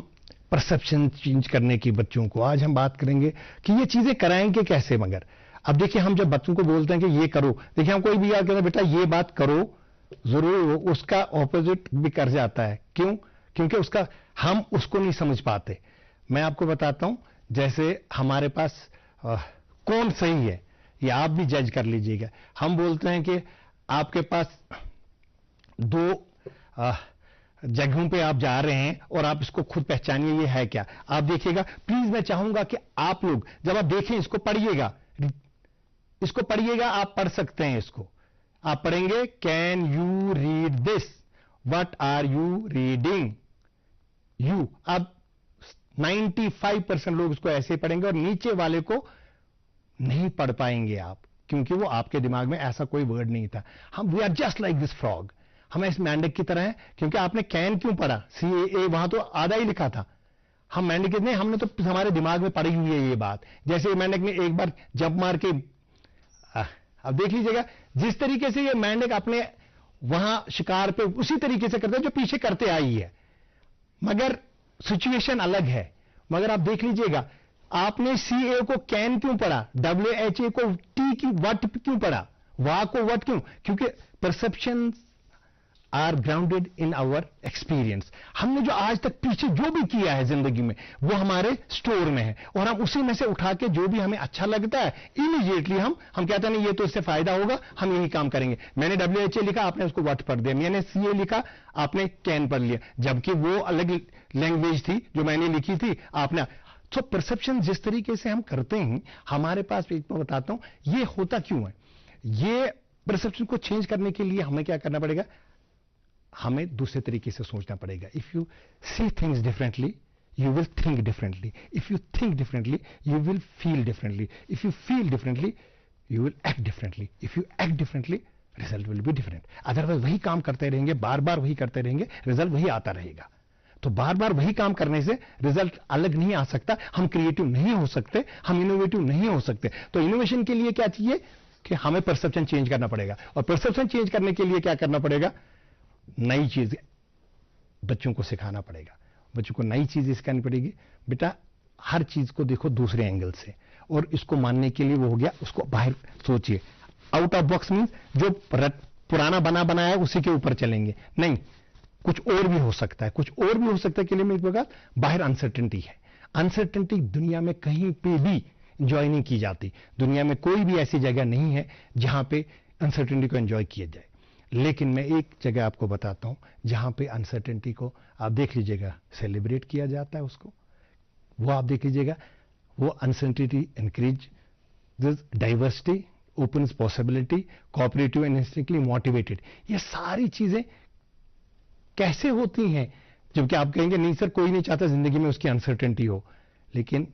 H: परसेप्शन चेंज करने की बच्चों को। आज हम बात करेंगे कि ये चीजें कराएंगे कैसे। मगर अब देखिए, हम जब बच्चों को बोलते हैं कि ये करो, देखिए हम कोई भी याद कहते हैं बेटा ये बात करो, जरूर उसका ऑपोजिट भी कर जाता है। क्यों? क्योंकि हम उसको नहीं समझ पाते। मैं आपको बताता हूं, जैसे हमारे पास कौन सही है ये आप भी जज कर लीजिएगा। हम बोलते हैं कि आपके पास दो जगहों पे आप जा रहे हैं और आप इसको खुद पहचानिए ये है क्या। आप देखिएगा, प्लीज मैं चाहूंगा कि आप लोग जब आप देखें इसको पढ़िएगा, इसको पढ़िएगा, आप पढ़ सकते हैं इसको। आप पढ़ेंगे, can you read this, what are you reading you. अब 95% लोग इसको ऐसे पढ़ेंगे और नीचे वाले को नहीं पढ़ पाएंगे आप, क्योंकि वो आपके दिमाग में ऐसा कोई वर्ड नहीं था। हम we are just like this frog, हम इस मेंढक की तरह हैं। क्योंकि आपने कैन क्यों पढ़ा, CAA वहां तो आधा ही लिखा था। हम मेंढक नहीं, हमने तो हमारे दिमाग में पड़ी हुई है ये बात। जैसे मेंढक ने एक बार जंप मार के, अब देख लीजिएगा जिस तरीके से ये मेंढक अपने वहां शिकार पे उसी तरीके से करते हैं जो पीछे करते आई है, मगर सिचुएशन अलग है। मगर आप देख लीजिएगा, आपने CA को कैन क्यों पढ़ा, WHA को T की वट क्यों पढ़ा, वाह को वट क्यों? क्योंकि perception are grounded in our experience. हमने जो आज तक पीछे जो भी किया है जिंदगी में वो हमारे स्टोर में है, और हम उसी में से उठा के जो भी हमें अच्छा लगता है इमीडिएटली हम कहते हैं नहीं ये तो इससे फायदा होगा, हम यही काम करेंगे। मैंने WHA लिखा, आपने उसको वट पढ़ दिया। मैंने CA लिखा, आपने कैन पढ़ लिया, जबकि वो अलग लैंग्वेज थी जो मैंने लिखी थी, आपने। तो परसेप्शन जिस तरीके से हम करते हैं, हमारे पास एक मैं बताता हूं ये होता क्यों है। ये परसेप्शन को चेंज करने के लिए हमें क्या करना पड़ेगा, हमें दूसरे तरीके से सोचना पड़ेगा। If you see things differently you will think differently, if you think differently you will feel differently, if you feel differently you will act differently, if you act differently result will be different. Otherwise वही काम करते रहेंगे, बार बार वही करते रहेंगे, result वही आता रहेगा। तो बार बार वही काम करने से रिजल्ट अलग नहीं आ सकता, हम क्रिएटिव नहीं हो सकते, हम इनोवेटिव नहीं हो सकते। तो इनोवेशन के लिए क्या चाहिए कि हमें परसेप्शन चेंज करना पड़ेगा, और परसेप्शन चेंज करने के लिए क्या करना पड़ेगा, नई चीज बच्चों को सिखाना पड़ेगा। बच्चों को नई चीज सिखानी पड़ेगी। बेटा हर चीज को देखो दूसरे एंगल से, और इसको मानने के लिए वो हो गया, उसको बाहर सोचिए। आउट ऑफ बॉक्स मींस जो पुराना बनाया है उसी के ऊपर चलेंगे, नहीं कुछ और भी हो सकता है, कुछ और भी हो सकता है के लिए मैं बता, बाहर अनसर्टेनिटी है। अनसर्टेनिटी दुनिया में कहीं पे भी एंजॉय नहीं की जाती। दुनिया में कोई भी ऐसी जगह नहीं है जहां पे अनसर्टेनिटी को एंजॉय किया जाए। लेकिन मैं एक जगह आपको बताता हूं जहां पे अनसर्टेनिटी को आप देख लीजिएगा सेलिब्रेट किया जाता है उसको, वो आप देख लीजिएगा, वो uncertainty encourage diversity, opens possibility, cooperative and instinctively motivated. ये सारी चीजें कैसे होती हैं, जबकि आप कहेंगे नहीं सर कोई नहीं चाहता जिंदगी में उसकी अनसर्टेनिटी हो। लेकिन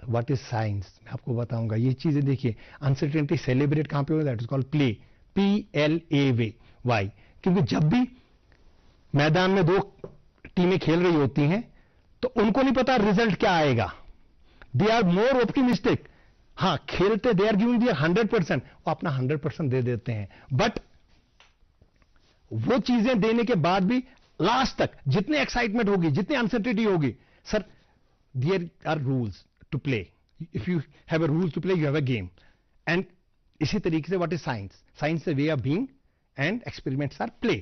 H: व्हाट इज साइंस, मैं आपको बताऊंगा ये चीजें। देखिए अनसर्टेनिटी सेलिब्रेट कहां पे होता है, that is called play, PLAY। Why? क्योंकि जब भी मैदान में दो टीमें खेल रही होती हैं तो उनको नहीं पता रिजल्ट क्या आएगा, दे आर मोर ऑप्टिमिस्टिक। हाँ खेलते दे आर गिविंग देयर 100%, वो अपना 100% दे देते हैं, बट वो चीजें देने के बाद भी लास्ट तक जितने एक्साइटमेंट होगी, जितनी अनसर्टेनिटी होगी, sir there are rules to play. If you have a rules to play you have a game. And इसी तरीके से what is science, science way of being and experiments are play.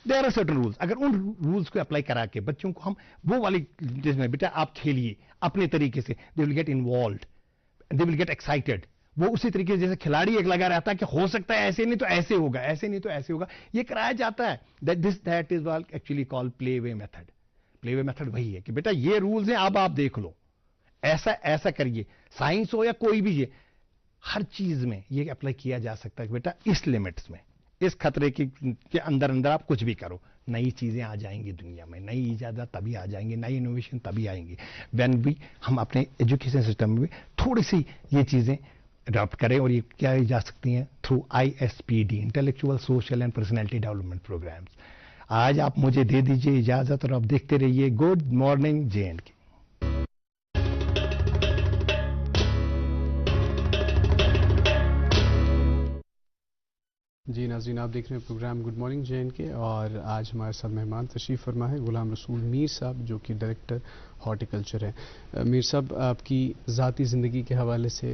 H: There are certain rules. अगर उन rules को apply करा के बच्चों को हम वो वाली जिसमें बेटा आप खेलिए अपने तरीके से, they will get involved, they will get excited. वो उसी तरीके से जैसे खिलाड़ी एक लगा रहता है कि हो सकता है ऐसे नहीं तो ऐसे होगा, ऐसे नहीं तो ऐसे होगा, ये कराया जाता है। That is actually called play way method. Play way method वही है कि बेटा ये रूल्स हैं, अब आप देख लो, ऐसा ऐसा करिए। साइंस हो या कोई भी, ये हर चीज में ये अप्लाई किया जा सकता है कि बेटा इस लिमिट्स में, इस खतरे के अंदर अंदर आप कुछ भी करो। नई चीजें आ जाएंगी दुनिया में, नई इजाजत तभी आ जाएंगी, नई इनोवेशन तभी आएंगी व्हेन भी हम अपने एजुकेशन सिस्टम में थोड़ी सी ये चीजें अडॉप्ट करें। और ये क्या जा सकती हैं through ISPD, intellectual social and personality development programs. आज आप मुझे दे दीजिए इजाजत और आप देखते रहिए गुड मॉर्निंग JNK।
C: जी नाज़रीन, आप देख रहे हैं प्रोग्राम गुड मॉर्निंग JNK, और आज हमारे साथ मेहमान तशरीफ़ फरमा है गुलाम रसूल मीर साहब, जो कि डायरेक्टर हॉर्टिकल्चर है। मीर साहब, आपकी ज़ाती ज़िंदगी के हवाले से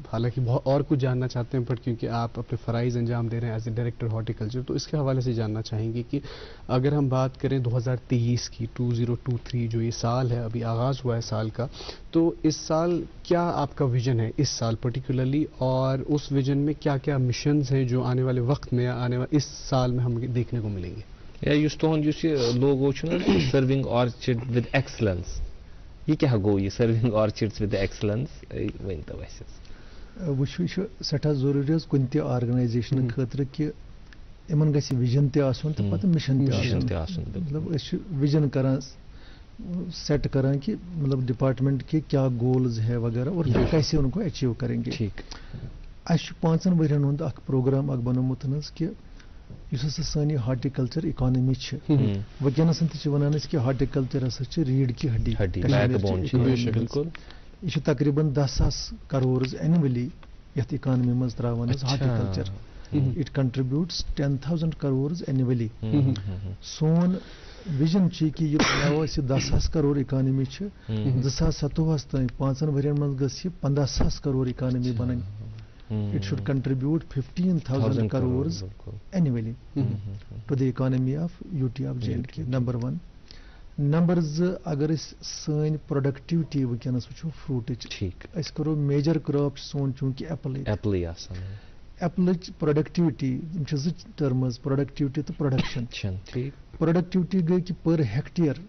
C: हालांकि बहुत और कुछ जानना चाहते हैं, पर क्योंकि आप अपने फ़राइज़ अंजाम दे रहे हैं एज ए डायरेक्टर हॉर्टिकल्चर, तो इसके हवाले से जानना चाहेंगे कि अगर हम बात करें 2023 की, 2023 जो ये साल है, अभी आगाज़ हुआ है साल का, तो इस साल क्या आपका विज़न है इस साल पर्टिकुलरली, और उस विज़न में क्या क्या मिशंस हैं जो आने वाले वक्त में या आने वाले इस साल में हमें देखने को मिलेंगे?
B: या युस तुहंद युस ये लोगो छु ना सर्विंग ऑर्चिड विद एक्सलेंस, ये क्या गो ये serving orchids with excellence one तो वैसे
G: वो सठा जरूरी कुन ते ऑर्गेनाइजेशन खतर कि इमन गसी विजन ते आसन तो पता मिशन ते आसन, मतलब विजन करान सेट करान कि मतलब डिपार्टमेंट के क्या गोल्स है वगैरह और कैसे उनको अचीव करेंगे। ठीक, अस 5 वरियन हुंद अख प्रोग्राम अख बनोमुत कि युस सानी हॉर्टिकल्चर इकोनॉमी वनस वन कि हॉर्टिकल्चर हसा रीढ़ की हड्डी बिल्कुल, यह तकरीबन 10,000 करोड़ एनुअली यथ इकोनॉमी मज त्रावान horticulture, it contributes 10,000 crore annually. सोन विजन कि यह 10,000 करोड़ इकोनॉमी 2027 तक 5 वरियन मज गि 15,000 करोड़ इकोनॉमी बन। It should contribute 15,000 crores annually to the economy of UT of J&K. Number 1. Number 2, अगर इस सन प्रोडक्टिविटी वुनकस वो फ्रूट अस करो मेजर क्रॉप सोन चूंकि एप्पल प्रोडक्टिविटी टर्मस प्रोडक्टिविटी तो प्रोडक्शन। प्रोडक्टिविटी गई कि पर हेक्टेयर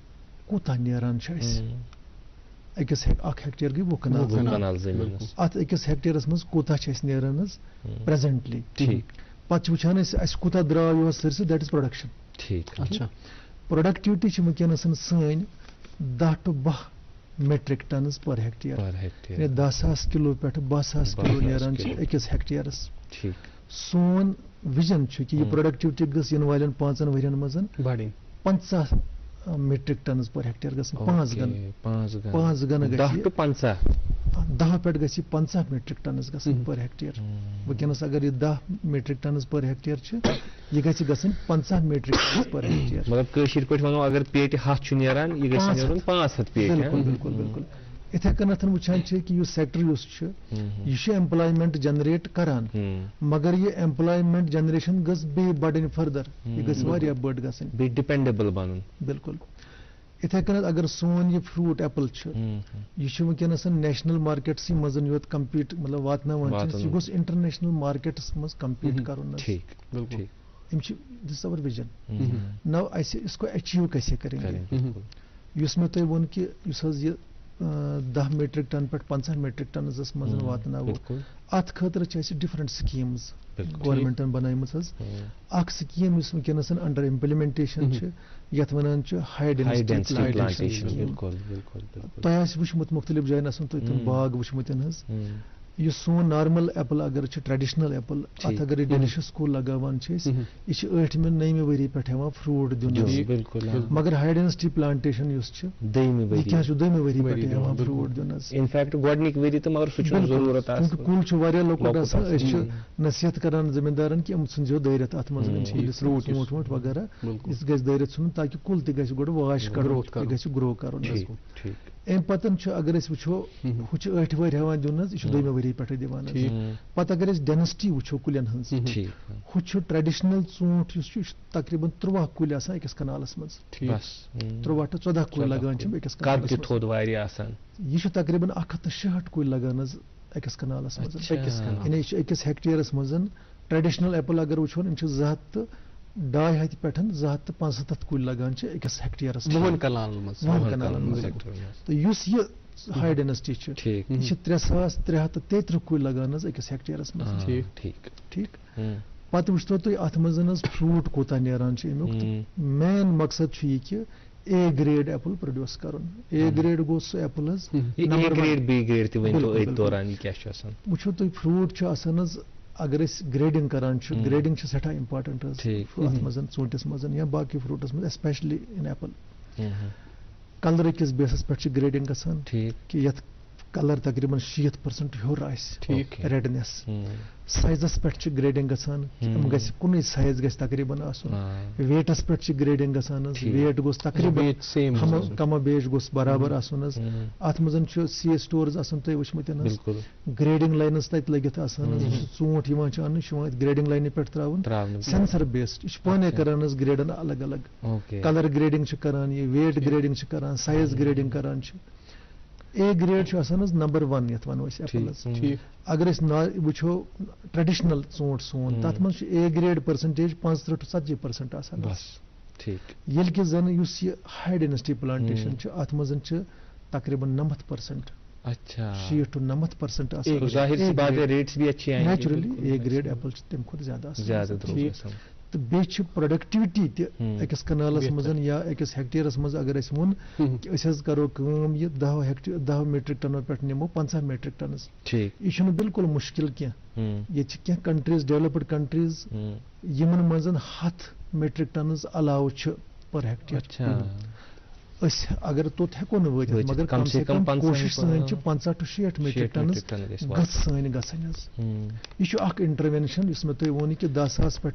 G: कोता नेरान अकिस हेक्टेयर गई वो कनाल अत अकिस हेक्टेयरस मज कोता नेरान प्रेजेंटली, पत वुचान कोता द्राव यो सरस, दैट इज प्रोडक्शन। अच्छा, प्रोडक्टिविटी वुनकस सन 10 to 12 metric tonne per hectare, 10,000 kilo पे 12,000 किलो नेरान अकिस हेक्टेयरस। सोन विजन कि यह प्रोडक्टिविटी गस इन वाले 5 वरियन मज 50 metric tonne per hectare Gus 5 gun 10 to 50 10 पे गि 50 मेट्रिक टन गसन पर हेक्टेयर। वनकस अगर यह 10 मेट्रिक टन पर हेक्टेयर यह गि गसन 50 मेट्रिक टन पर हेक्टेयर, मतलब कशीर पे वनो अगर पेट 7 नेरान यह गि 500 पेट। बिल्कुल बिल्कुल बिल्कुल। इथे कनथन वुचान कि यह सेक्टर यह एम्प्लॉयमेंट जनरेट करान, मगर यह एम्प्लॉयमेंट जनरेशन गस बे बढ़न फर्दर, यह गस वारिया बड़ गसन बे डिपेंडेबल बनन। बिल्कुल। इथे कन अगर सोन यह फ्रूट एप्पल यह वनकस नेशनल मार्केट्स मज योत कम्पीट मतलब वातनावान यह गोस इंटरनेशनल मार्केट्स मज कम्पीट करन। ठीक बिल्कुल, दिस अवर विजन। नाउ इसको अचीव कैसे करेंगे? युस में तुम वोन कि 10 मेट्रिक टन पे 50 मेट्रिक टन मज वातनावो, अत खतर डिफरेंट स्कीम्स गवर्नमेंटन बनाइम। अख स्कीम वनकस अंडर इम्प्लीमेंटेशन यथ वन हाई डेंसिटी प्लांटेशन। तुम वुचमुत मुख्तलिफ जायन तुम बाग वुचमुतन यह सोन नॉर्मल एप्पल अगर ट्रेडिशनल एप्पल अत अगर डिलिशियस को लगावान यह 8 9 वरी पे फ्रूट दिन, मगर हाई डेंसिटी प्लांटेशन दमी वरी पे फ्रूट दिन। इनफैक्ट गोडनिक वरी तो मगर जरूरत कुल वारिया लोकट नसीहत करान जमींदारन कि सुनजो दरित अत फ्रूट ऊट वगैरह इस गि दरित सुन ताकि कुल तक गो वाश ग्रो कर। अम पतन अगर वो हु 8 वर हेवान दिन यह 2 वरी पे दिवान। पत अगर डेंसिटी वो कुलन हु ट्रेडिशनल ऊट तकरीबन 13 कुल अकिस कनालस मज, 13 to 14 कुल लगान यह तकरीबन 160 कुल लगान अकिस कनालस मज। अकिस हेक्टेयरस मज ट्रेडिशनल एप्पल अगर वो 250 पे 275 कुल लगान अकिस हेक्टेयरस कनाल। तो युस यह हाई डेंसिटी 3,333 कुल लगान अकिस हेक्टेयरस मज। ठीक, पत वो तुम अत मज फ्रूट कोता नेरान मेन मकसद यह कि ए ग्रेड एप्पल प्रोड्यूस कर। ए ग्रेड गो सह एप्पल वो तुम फ्रूट अगर ग्रेडिंग करान ग्रेडिंग सठा इंपॉर्टेंट मज ऊंटिस मज या बाकी फ्रूटस मज स्पेशली इन एप्पल। कलर किस बेसस पे ग्रेडिंग गसान कि यथ कलर तकरीबन 60% हर
C: ठीक
G: रेडनेस साइजस पे ग्रेडिंग गसान कुन साइज गस तकरीबन आसन वेटस पे ग्रेडिंग गसान वेट गोस तकरीबन कम बेश गोस बराबर आसन अत मजन सी स्टोर्स आसन तुम वुचमत ग्रेडिंग लाइनस तत लगित आसान ऊंट अन्न ग्रेडिंग लाइन पे त्रावन सेंसर बेस्ड यह पाने करान ग्रेडन अलग अलग कलर ग्रेडिंग करान ये वेट ग्रेडिंग करान साइज ग्रेडिंग करान ए ग्रेड नंबर 1 ये वनो एप्पल्स अगर वो ट्रेडिशनल ऊंट सोन तथ मज ए ग्रेड परसेंटेज 35 to 40% आसान ये कि जन यह हाई डेंसिटी प्लांटेशन अत मज तकरीबन 90%।
B: अच्छा
G: 60 to 90%
B: आसान जाहिर सी बात है रेट्स भी अच्छे आएंगे
G: नेचुरली ए ग्रेड एप्पल तम खुद ज्यादा तो बेच प्रोडक्टिविटी तकस कनालस मजन या अकिस हेक्टेयरस मज अगर अस वोन कि करो कम ये 10 मेट्रिक टनों पे निमो 50 मेट्रिक टनस यह बिल्कुल मुश्किल क्या ये कंट्रीज डेवलप्ड कंट्रीज यमन मजन 100 मेट्रिक टनस अलाव पर हेक्टेयर अगर तोत हेको न वत मगर कम से कम कोशिश सन 50 to 60 मेट्रिक टनस सन गसन यह इंटरवेंशन इसमें तुम वो कि 10,000 पे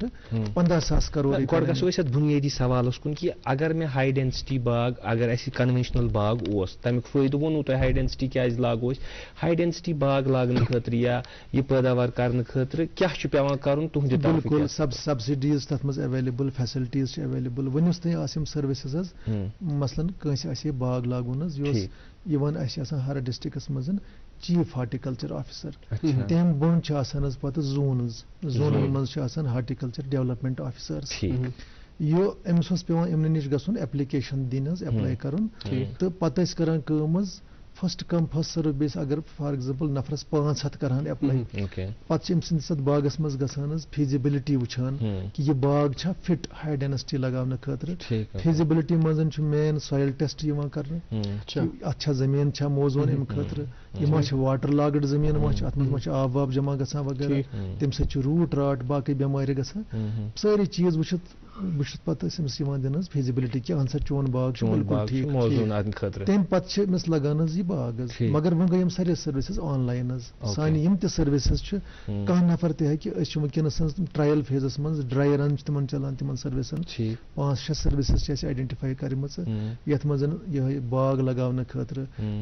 G: 15,000 करोड़
B: गो बुनियादी सवाल कुन कि अगर मे हाई डेंसिटी बाग अगर ऐसी कन्वेंशनल बाग तमिक फायदे वोनू तुम हाई डेंसिटी क्या लागो हाई डेंसिटी बाग लागन खतर या यह पैदावार करने खतर क्या पेवान कर तुहद
G: बिल्कुल सब्सिडीज तथ मज अवेलेबल फैसिलिटीज अवेलेबल वनुस तुम सर्विसेज मसलन कंसे बाग लागुन हर डिस्ट्रिक्स मज चीफ हार्टिकल्चर ऑफिसर तम बन पत जोन मज हार्टिकल्चर डेवलपमेंट ऑफिसर्स यो अमिस पेवान इमन निश गसन एप्लीकेशन दिन एप्लाई कर तो पत कर first come first serve base अगर फॉर एग्जांपल नफरस 500 करान एप्लाई पे बागस मज गसान फिजिबिलिटी वुचान कि यह बाग छा फिट हाई डेंसिटी लगाने खतर फिजिबिलिटी मजन मेन सॉइल टेस्ट कर अच्छा जमीन छा मौजून अम खतर यह वाटर लागड जमीन अत आब वाब जमा गसान वगैरह तम सत रूट राट बाकी बेमारी गसान सारी चीज वुचित पत दिन फिजिबिलिटी कि अन सा चोन बाग बिल्कुल ठीक तम पे लगान यह बाग मगर वो गई सारे सर्विसेज ऑनलाइन सान सर्विसेज कह नफर तनस ट्रायल फेजस मज ड्राई रन तिमन चलान तिमन सर्विसन 5-6 सर्विसेज आइडेंटिफाई कर यथ मज यह बाग लगाने खतर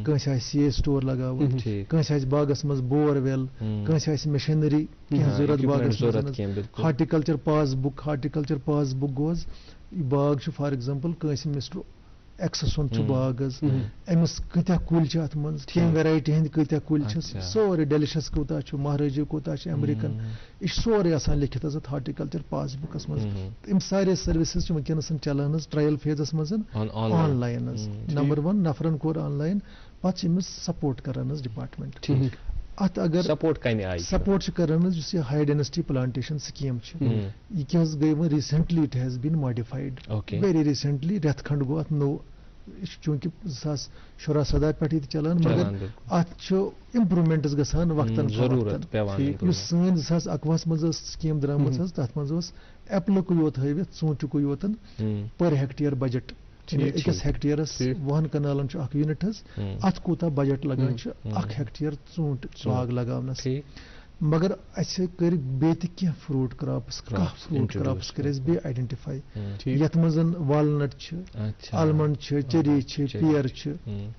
G: कंस सी स्टोर लगाव कंस बागस मज बोरवेल कंस मशीनरी कह जरूरत बागस हार्टिकल्चर पासबुक गोज बाग फॉर एग्जांपल कंस मिस्टर एक्सेस बाग अमिस कत्या कुल अत मज कम वेराइटी हंद कत्या कुल सोरे डेलिशस कोता महाराजी कोता अमेरिकन यह सोरे आसान लिखित अत हार्टिकल्चर पासबुकस मज इन सारे सर्विसेज वनस चलान ट्रायल फेजस मज ऑनलाइन नंबर 1 नफरन कोर ऑनलाइन पे सपोर्ट करान डिपार्टमेंट अत अगर सपोर्ट करान हाई डेंसिटी प्लांटेशन स्कीम यह गई वो recently it has been modified very recently रेत खंड गो अत नो चूंकि 2016-17 पे चलान मगर अत इम्प्रूवमेंट्स गसान वक्तन सन 2021 मज स्कीम द्राम तथ मज एप्लक योत हवित ऊंटक योतन पर हेक्टेयर बजट अकिस हेक्टेयरस 1 कनालन यूनिट अत कूता बजट लगान हेक्टेयर ऊंट बाग लगावनस मगर अस कर बे फ्रूट क्रॉप्स कर बे आइडेंटिफाई यथ मज वालनट आलमंड चेरी पियर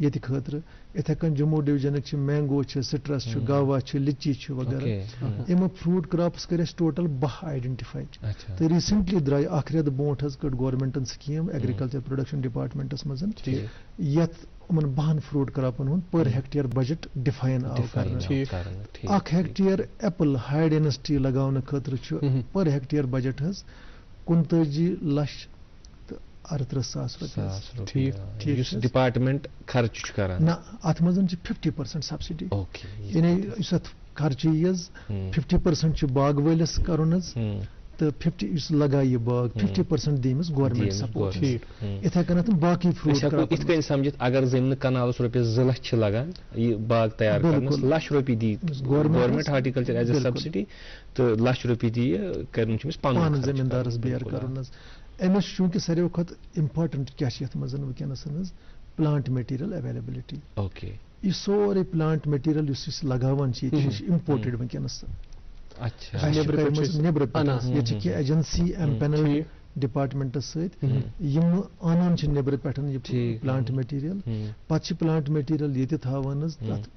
G: ये खतर इथे कन Jammu division mango citrus guava litchi वगैरह यम फ्रूट क्रॉप्स कर टोटल 12 आइडेंटिफाई तो रिसेंटली द्राय रेत ब्रोट कट गवर्नमेंटन स्कीम एग्रीकल्चर प्रोडक्शन डिपार्टमेंटस मज यथ उमन 12 फ्रूट क्रॉपन हुन पर हेक्टेयर बजट डिफाइन आव कर हेक्टेयर एप्पल हाई डेंसिटी लगाने खतर पर हेक्टेयर बजट 39 लाख 38,000 ठीक डिपार्टमेंट खर्च कर ना अत मज 50% सब्सिडी यानी खर्च 50% बाग वलिस कर तो 50 लगा ये बाग 50% दीमस गवर्नमेंट सपोर्ट इथे कन बाकी फ्रूट
B: इत समझित अगर जमीन कनालस रुपये 2 लाख लगान ये बाग तैयार करनस लाख रुपये the government horticulture as a subsidy तो लाख रुपये दी करन पान
G: जमींदारस बेयर करनस अमिस चूंकि सारे खुद इम्पार्टेंट क्या मज वनस प्लांट मटीरियल अवेलेबिलिटी यह सोरे प्लांट मटीरियल लगावान इम्पोर्टेड वनकस नेबर पे एजेंसी एम्पेनल डिपार्टमेंट सम अनान नेबर पे प्लांट मटीरियल पे प्लांट मटीरियल ये थावान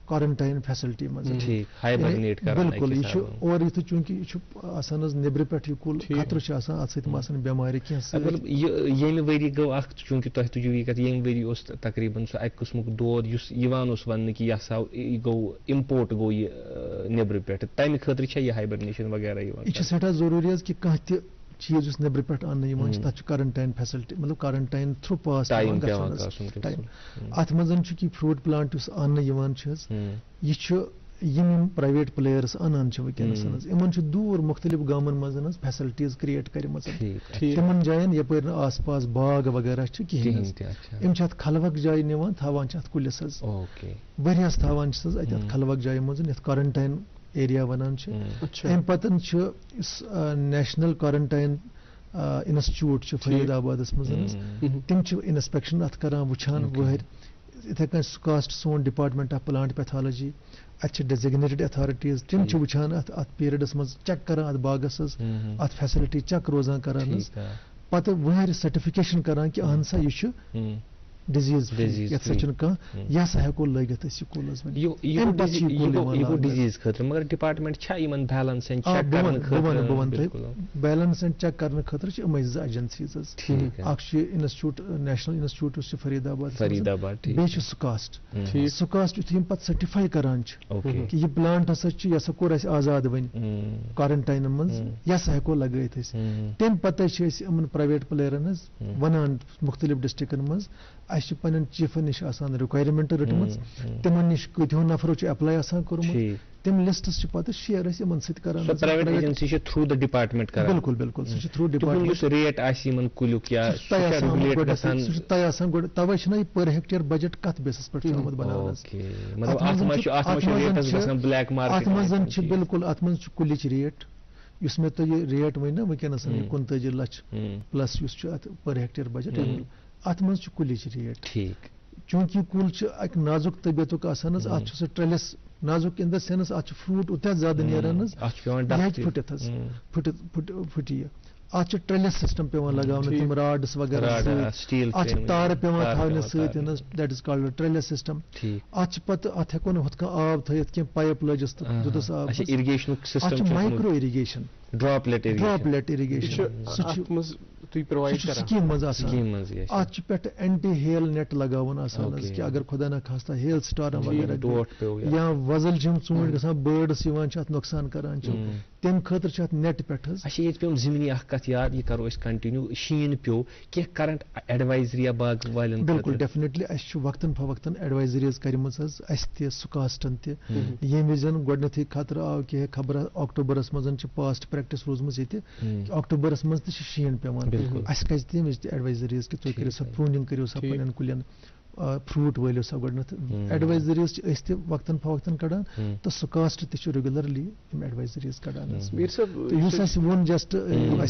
G: क्वारंटाइन फैसिलिटी मज बिल्कुल यह और ये चूंकि यह नेबर पे कुल खतर अत बेमार
B: ये वरी गो चूंकि तुम तुजु ये वरी तकरीबन सह अक किस्मुक दौर वन कि यह गो इम्पोर्ट गो यह नेबर पे तमें खतर यह हाइबरनेशन वगैरह
G: यह सठा जरूरी कि कह चीज नेबर पे अन्न तक क्वारंटाइन फैसिलिटी मतलब क्वारंटाइन थ्रू पास टाइम अत मज फ्रूट प्लांट अन्न यह प्राइवेट प्लेयर्स अनान वनकस इन दूर मुख्तलिफ गामन मज फैसिलिटीज क्रिएट कर तिमन जायन यपर आस पास बाग वगैरह कहें खलवक जाय निवान थावान कुलिस वरियास थावान खलवक जाय मज क्वारंटाइन एरिया वनान अम पतन नेशनल क्वारंटाइन इंस्टीट्यूट फरीदाबाद मज तिम इंस्पेक्शन अत कर वुचान वहर इथे कन कास्ट सोन डिपार्टमेंट ऑफ प्लांट पैथोलॉजी अत डेजिग्नेटेड अथॉरिटीज तिम वुचान अत पीरियडस मज चेक कर अत बागस अत फैसिलिटी चेक रोजान कर पत वहर सर्टिफिकेशन कर कि अहन सा यह डिजीज यह हेको लगित स्कूलस
B: डिजीज खतर मगर डिपार्टमेंट बैलेंस
G: बैलेंस चेक करने खतर agencies institute national institute Faridabad बे सुकास्ट यु पे सर्टिफाई करान कि यह प्लांट हसा यह कोर आजाद वन क्वारंटाइन मज यह हेको लगत तम पते प्राइवेट प्लेयरन वनान मुख्तलिफ डिस्ट्रिक्टन मज पन चीफन निश रिक्वायरमेंट रटम तिमन निश कतो नफरो अप्लाई कोर्मुत तम लिस्टस पे share
B: private agency through the department कर
G: बिल्कुल बिल्कुल सह थ्रू डिपार्टमेंट
B: रेट कुलुक या
G: तय तवे पर हेक्टेयर बजट कत बेसिस पे बनाना बिल्कुल अत मज कुलिच रेट युस मे तो ये रेट वन ना वनकस 39 lakh plus per hectare budget अत मज कुलिच रेट
B: ठीक
G: चूंकि कुल अक नाजुक तबियतुक अत ट्रेलिस नाजुक इन द सेंस अत फ्रूट उत ज्यादा नेरान फुटित फुट अत ट्रेलिस सिस्टम पे लगाने तिम राड्स वगैरह अत तार पे थाने that is called trellis system अत पत अत हेको न आब थयत कि पाइप लजिस दुदस आब
B: irrigation system
G: micro irrigation
B: droplet
G: irrigation scheme मज अत पे एंटी हेल नेट लगावन कि अगर खुदा न खास्ता हेल स्टार वगैरह या वजल ूट ग बर्ड्स अत नुकसान करान तम खतर नेट पे
B: पे जमीनी कत याद यह करो कंटिन्यू शीन पे कह करंट एडवाइजरी बाग वालन
G: बिल्कुल डेफिनेटली वक्तन फवक्तन एडवाइजरीज करम सुकास्टन ये विजन गोडनथी खतर आव कि खबर अक्टूबरस मज पास्ट प्रैक्टिस रोजम अक्टूबरस मज शीन पेवान तम एडवाइजरीज कि तुम करो सा प्रूनिंग करो सा पन कुलन फ्रूट वलो सा गोडनथ एडवाइजरीज वक्तन फवक्तन कड़ान तो सुकास्ट रेगुलरली एडवाइजरीज कड़ान वो जस्ट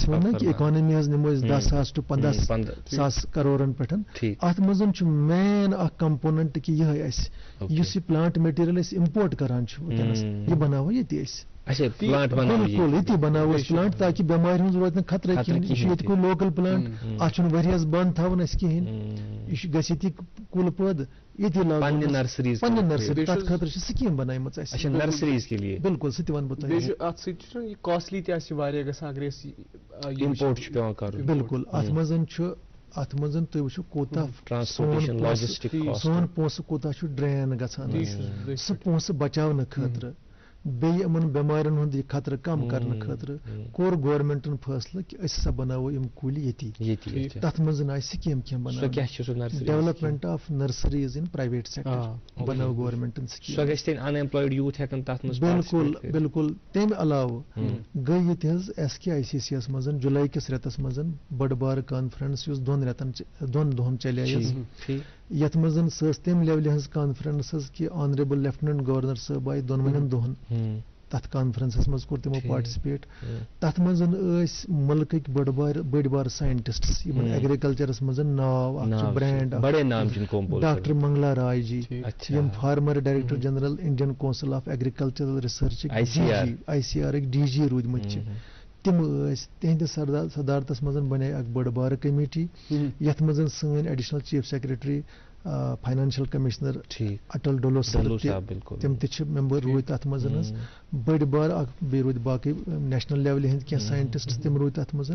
G: वन कि इकोनॉमी निमो 10,000 to 15,000 करोड़न पे अत मज मेन कंपोनेंट कि यह प्लांट मटीरियल इम्पोर्ट करान यह बनाव ये बिल्कुल ये बनाव प्लांट ताकि बेमार रोज खतरे ये लोकल प्लांट अत बंद थवन कहें यह ग कुल पौध ये
B: नर्सरी
G: तथ खतर स्कीम बनाई
B: नर्सरीज के लिए
G: बिल्कुल सह वन
C: बह कॉस्टली
G: बिल्कुल अत मज तुम वो कोता सोन पोस कोता ड्रेन गसान सह पोस बचाव खतर बेमारन हुंद खतर कम करने खतर कोर गवर्नमेंटन फैसला कि सा बनावो यम कुल ये तथ मज ना स्कीम क्या बना development of nurseries in private sector बनाव गवर्नमेंटन स्कीम
B: अनएम्प्लॉयड यूथ हेकन तथ मज
G: बिल्कुल बिल्कुल तम अलाव गई ये SKICCS मज जुलाई किस रेतस मज बड़ बार कॉन्फ्रेंस दोन दोहन चले यथ मज तम लेवल हज कॉन्फ्रेंस कि ऑनरेबल लेफ्टिनेंट गवर्नर साहब आए दोनवन दोहन तथ कॉन्फ्रेंसस मज कोर तिमो पार्टिसिपेट तथ मज मुल्क बड़ बार साइंटिस्ट्स एग्रीकल्चरस मज नाव ब्रांड
B: बड़े नाम जिनको
G: डॉक्टर मंगला राय जी यम farmer director general Indian council of agricultural research ICR DG रूदमत तिम तिहंद सदारतस मज बने बड़ बार कमेटी यथ मज सन additional chief secretary financial commissioner Atal Dulloo तिम मेंबर रूद तथ मज बड़ बार बे रूद बाकी नेशनल लेवल हंद क्या साइंटिस्ट तिम रूद तथ मज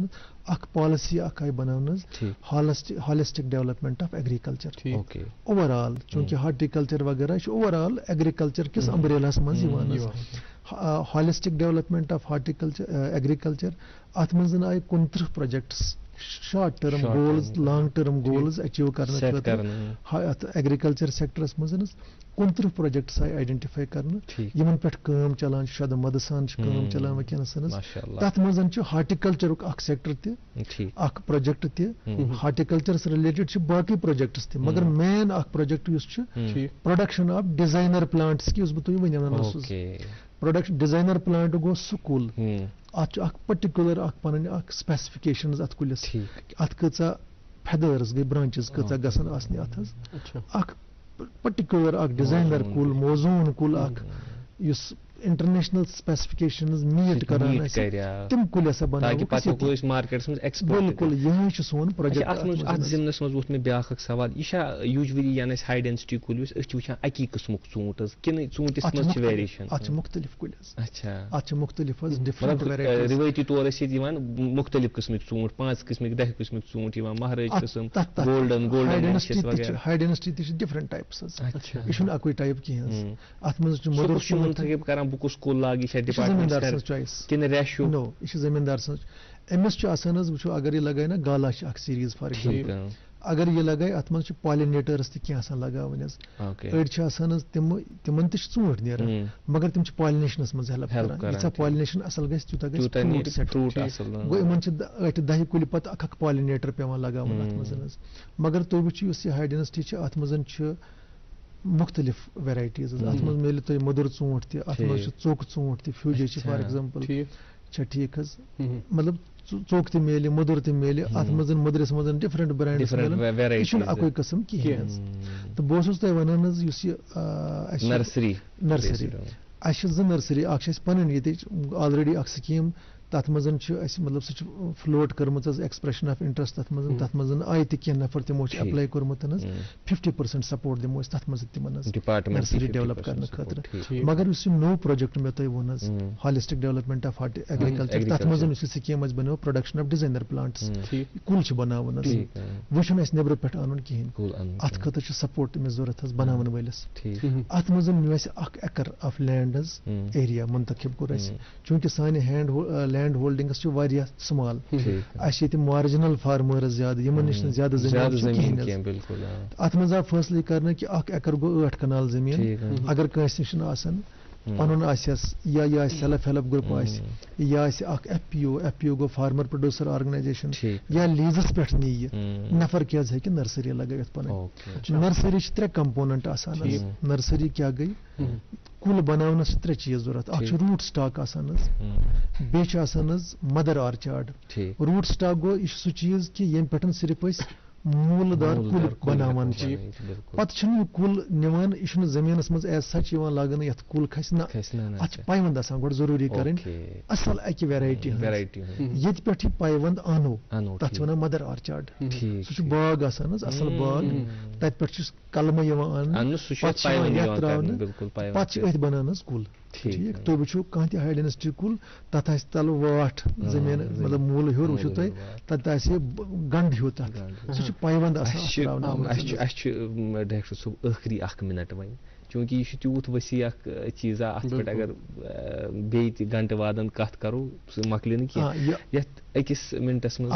G: पॉलिसी आई बनान holistic development of agriculture overall चूंकि हार्टिकल्चर वगैरह ओवरऑल एग्रीकल्चर किस अम्ब्रेलास मज holistic development of horticulture agriculture अत मज आए 29 projects short term goals long term goals achieve करने एग्रीकल्चर सेक्टरस मज 29 प्रोजेक्ट्स आई आइडेंटिफाई करने यमन पे काम चलान शद मद सान काम चलान वनस तथ मज हार्टिकल्चर सेक्टर तक प्रोजेक्ट हार्टिकल्चर रिलेटेड बाकी प्रोजेक्ट्स मगर main project production of designer plants की बह वन प्रोडक्शन डिजाइनर प्लांट गो स्कूल अत पर्टिकुलर पन स्पेसिफिकेशंस अत कुलिस अत कचा फेदर्स गई ब्रांचेस कचा गसन आसने अत पर्टिकुलर डिजाइनर कुल मौजून कुल युस इंटरनेशनल स्पेसिफिकेशंस मीट करान तिम कुल
B: मार्केट्स में
G: बिल्कुल यह सोन प्रोजेक्ट
B: अत जिमनस मज वो ब्या सवाल यह यूजली यान हाई डेंसिटी कुल वुचान अकी किस्म ूंट कि ूंटिस मज वेरिएशन
G: अत मुख्तलिफ कुल
B: अच्छा
G: अत मुख्तलिफ डिफरेंट वेराइटीज
B: रिवायती तौर मुख्तलिफ किस्म ूंट 5 किस्म 10 किस्म ूंट महाराज किस्म golden
G: high density different types यह अकुई टाइप कहें अत मज
B: बुकुस कुल लागी डिपार्टमेंट
G: चॉइस
B: किन रेशियो
G: नो यह जमींदार अमिस वो अगर यह लगे ना गाला सीरीज फॉर एग्जाम्पल अगर यह लगे अत मज पॉलिनेटर्स तह लगावन अड़ तिमन ूंट नीरान मगर तिम पॉलिनेशनस मज हेल्प करान यीचा पॉलिनेशन असल गई तूत गो इन 10 कुल पे अख पॉलिनेटर पेवान लगावन अत मज मगर तुम वो हाई डेंसिटी अत मज मुख्तलिफ वेराइटीज अत मज मिले तुम मदुर ूंट तथ मज चोक ूंट फ्यूजे फॉर एग्जाम्पल ठीक मतलब चोक त मिले मदुर त मिले अत मज मदरस मज डिफरेंट ब्रांड्स मिलान अकुई किस्म कहें तो बहुत तुम वन
B: नर्सरी
G: नर्सरी पन ये ऑलरेडी स्कीम तथ मज मतलब सह फ्लोट कर्म एक्सप्रेशन ऑफ इंटरेस्ट तथ मज आय तह नफर तमो अप्लाई कोर्मुत 50% सपोर्ट दिमो तथ मज तिमन नर्सरी डेवलप करने खतर मगर नो प्रोजेक्ट मे तुम one holistic development of agriculture तथ मज स्कीम बनो प्रोडक्शन ऑफ डिजाइनर प्लांट्स कुल बनावन वो नब्र पे अन कहें अत खतर सपोर्ट तमिस जरूरत बनावन वलिस अत मज मे एकर ऑफ लैंड एरिया मुंतखब कोर चूंकि सान land holdings small marginal farmers ज्यादा यमन निश ज्यादा जमीन अत मज आव फैसले कर कि 1 एकर गो 8 कनाल जमीन अगर कंस निश पन या यह सेल्फ हेल्प ग्रुप या FPO गो फार्मर प्रोड्यूसर ऑर्गेनाइजेशन या लीजस पे नी नफर क्या है कि नर्सरी लगे पन नर्सरी 3 कंपोनेंट नर्सरी क्या गई कुल बनावनस 3 चीज जरूरत रूट स्टॉक बे मदर ऑर्चार्ड रूट स्टॉक गो यह सह चीज कि ये पे सिर्फ मूलदार कुल बनावान पे कुल निवान यह जमीनस मज एज सच लगन ये कुल खस ना अत पायवंद आसान गो जरूरी करें असल अकि वेराइटी ये पे पायवंद आनो तथ वन मदर ऑर्चार्ड सह बाग असल बाग तत पे कलम पे बनान कुल ठीक तुम वो कह हाई डेंसिटी कुल तथ तल वाट जमीन मतलब मूल हूर वो तत गंड हूँ तथ सह पायवंद
B: डायरेक्टर साहब आखिरी 1 मिनट वन चूंकि यह तूत वसी चीजा अत पे अगर बे घंटे वादन कत करो सह मकल ये अकिस मिनटस मज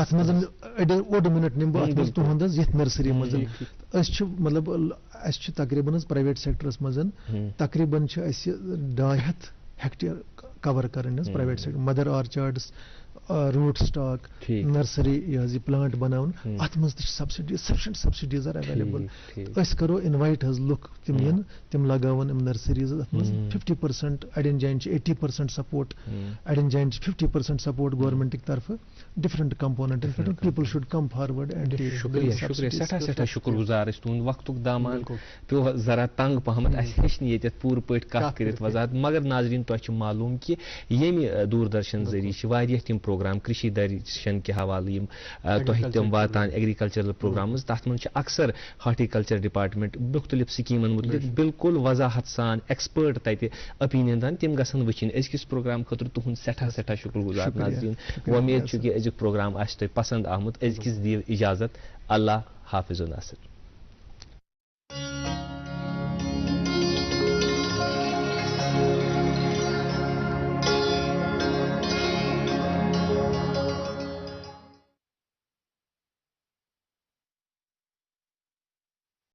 G: ओड मिनट निम बह तुहद ये नर्सरी मज मतलब तकरीबन प्राइवेट सेक्टरस मज तकरीबन 250 हेक्टेयर कवर कर private sector mother orchards root stock nursery यह प्लांट बनावन अत मज subsidies sufficient subsidies are available अस करो इनवाइट लुक तिम यन तिम लगावन नर्सरीज अत मज 50% अड़न जायन 80% सपोर्ट अड़न जायन 50% सपोर्ट गवर्नमेंट की तरफ डिफरेंट कंपोनेंटन पे people should come forward and
B: शुक्रिया शुक्रिया सठा सठा शुक्रगुजार तुंद वक्तुक दामान पे जरा तंग पहमत हेन ये पूर पे कत कर वजात मगर नाजरीन तुम मालूम कि ये दूरदर्शन जरिए तम प्रोग्राम कृषि दर्शन के हवाले तम वातान एग्रीकल्चरल प्रोग्राम तथ मन अक्सर हार्टिकल्चर डिपार्टमेंट मुख्तलिफ स्कीमन मुतलिक बिल्कुल वजाहत सान एक्सपर्ट तत ओपिनियन दान तम गसन वचन अजकिस प्रोग्राम खतर तुहद सठा सठा शुक्रगुजार नाजरीन उम्मीद कि अजुक प्रोग्राम आस तुम पसंद आमुत अजकिस दियो इजाजत अल्लाह हाफिज़ नासिर।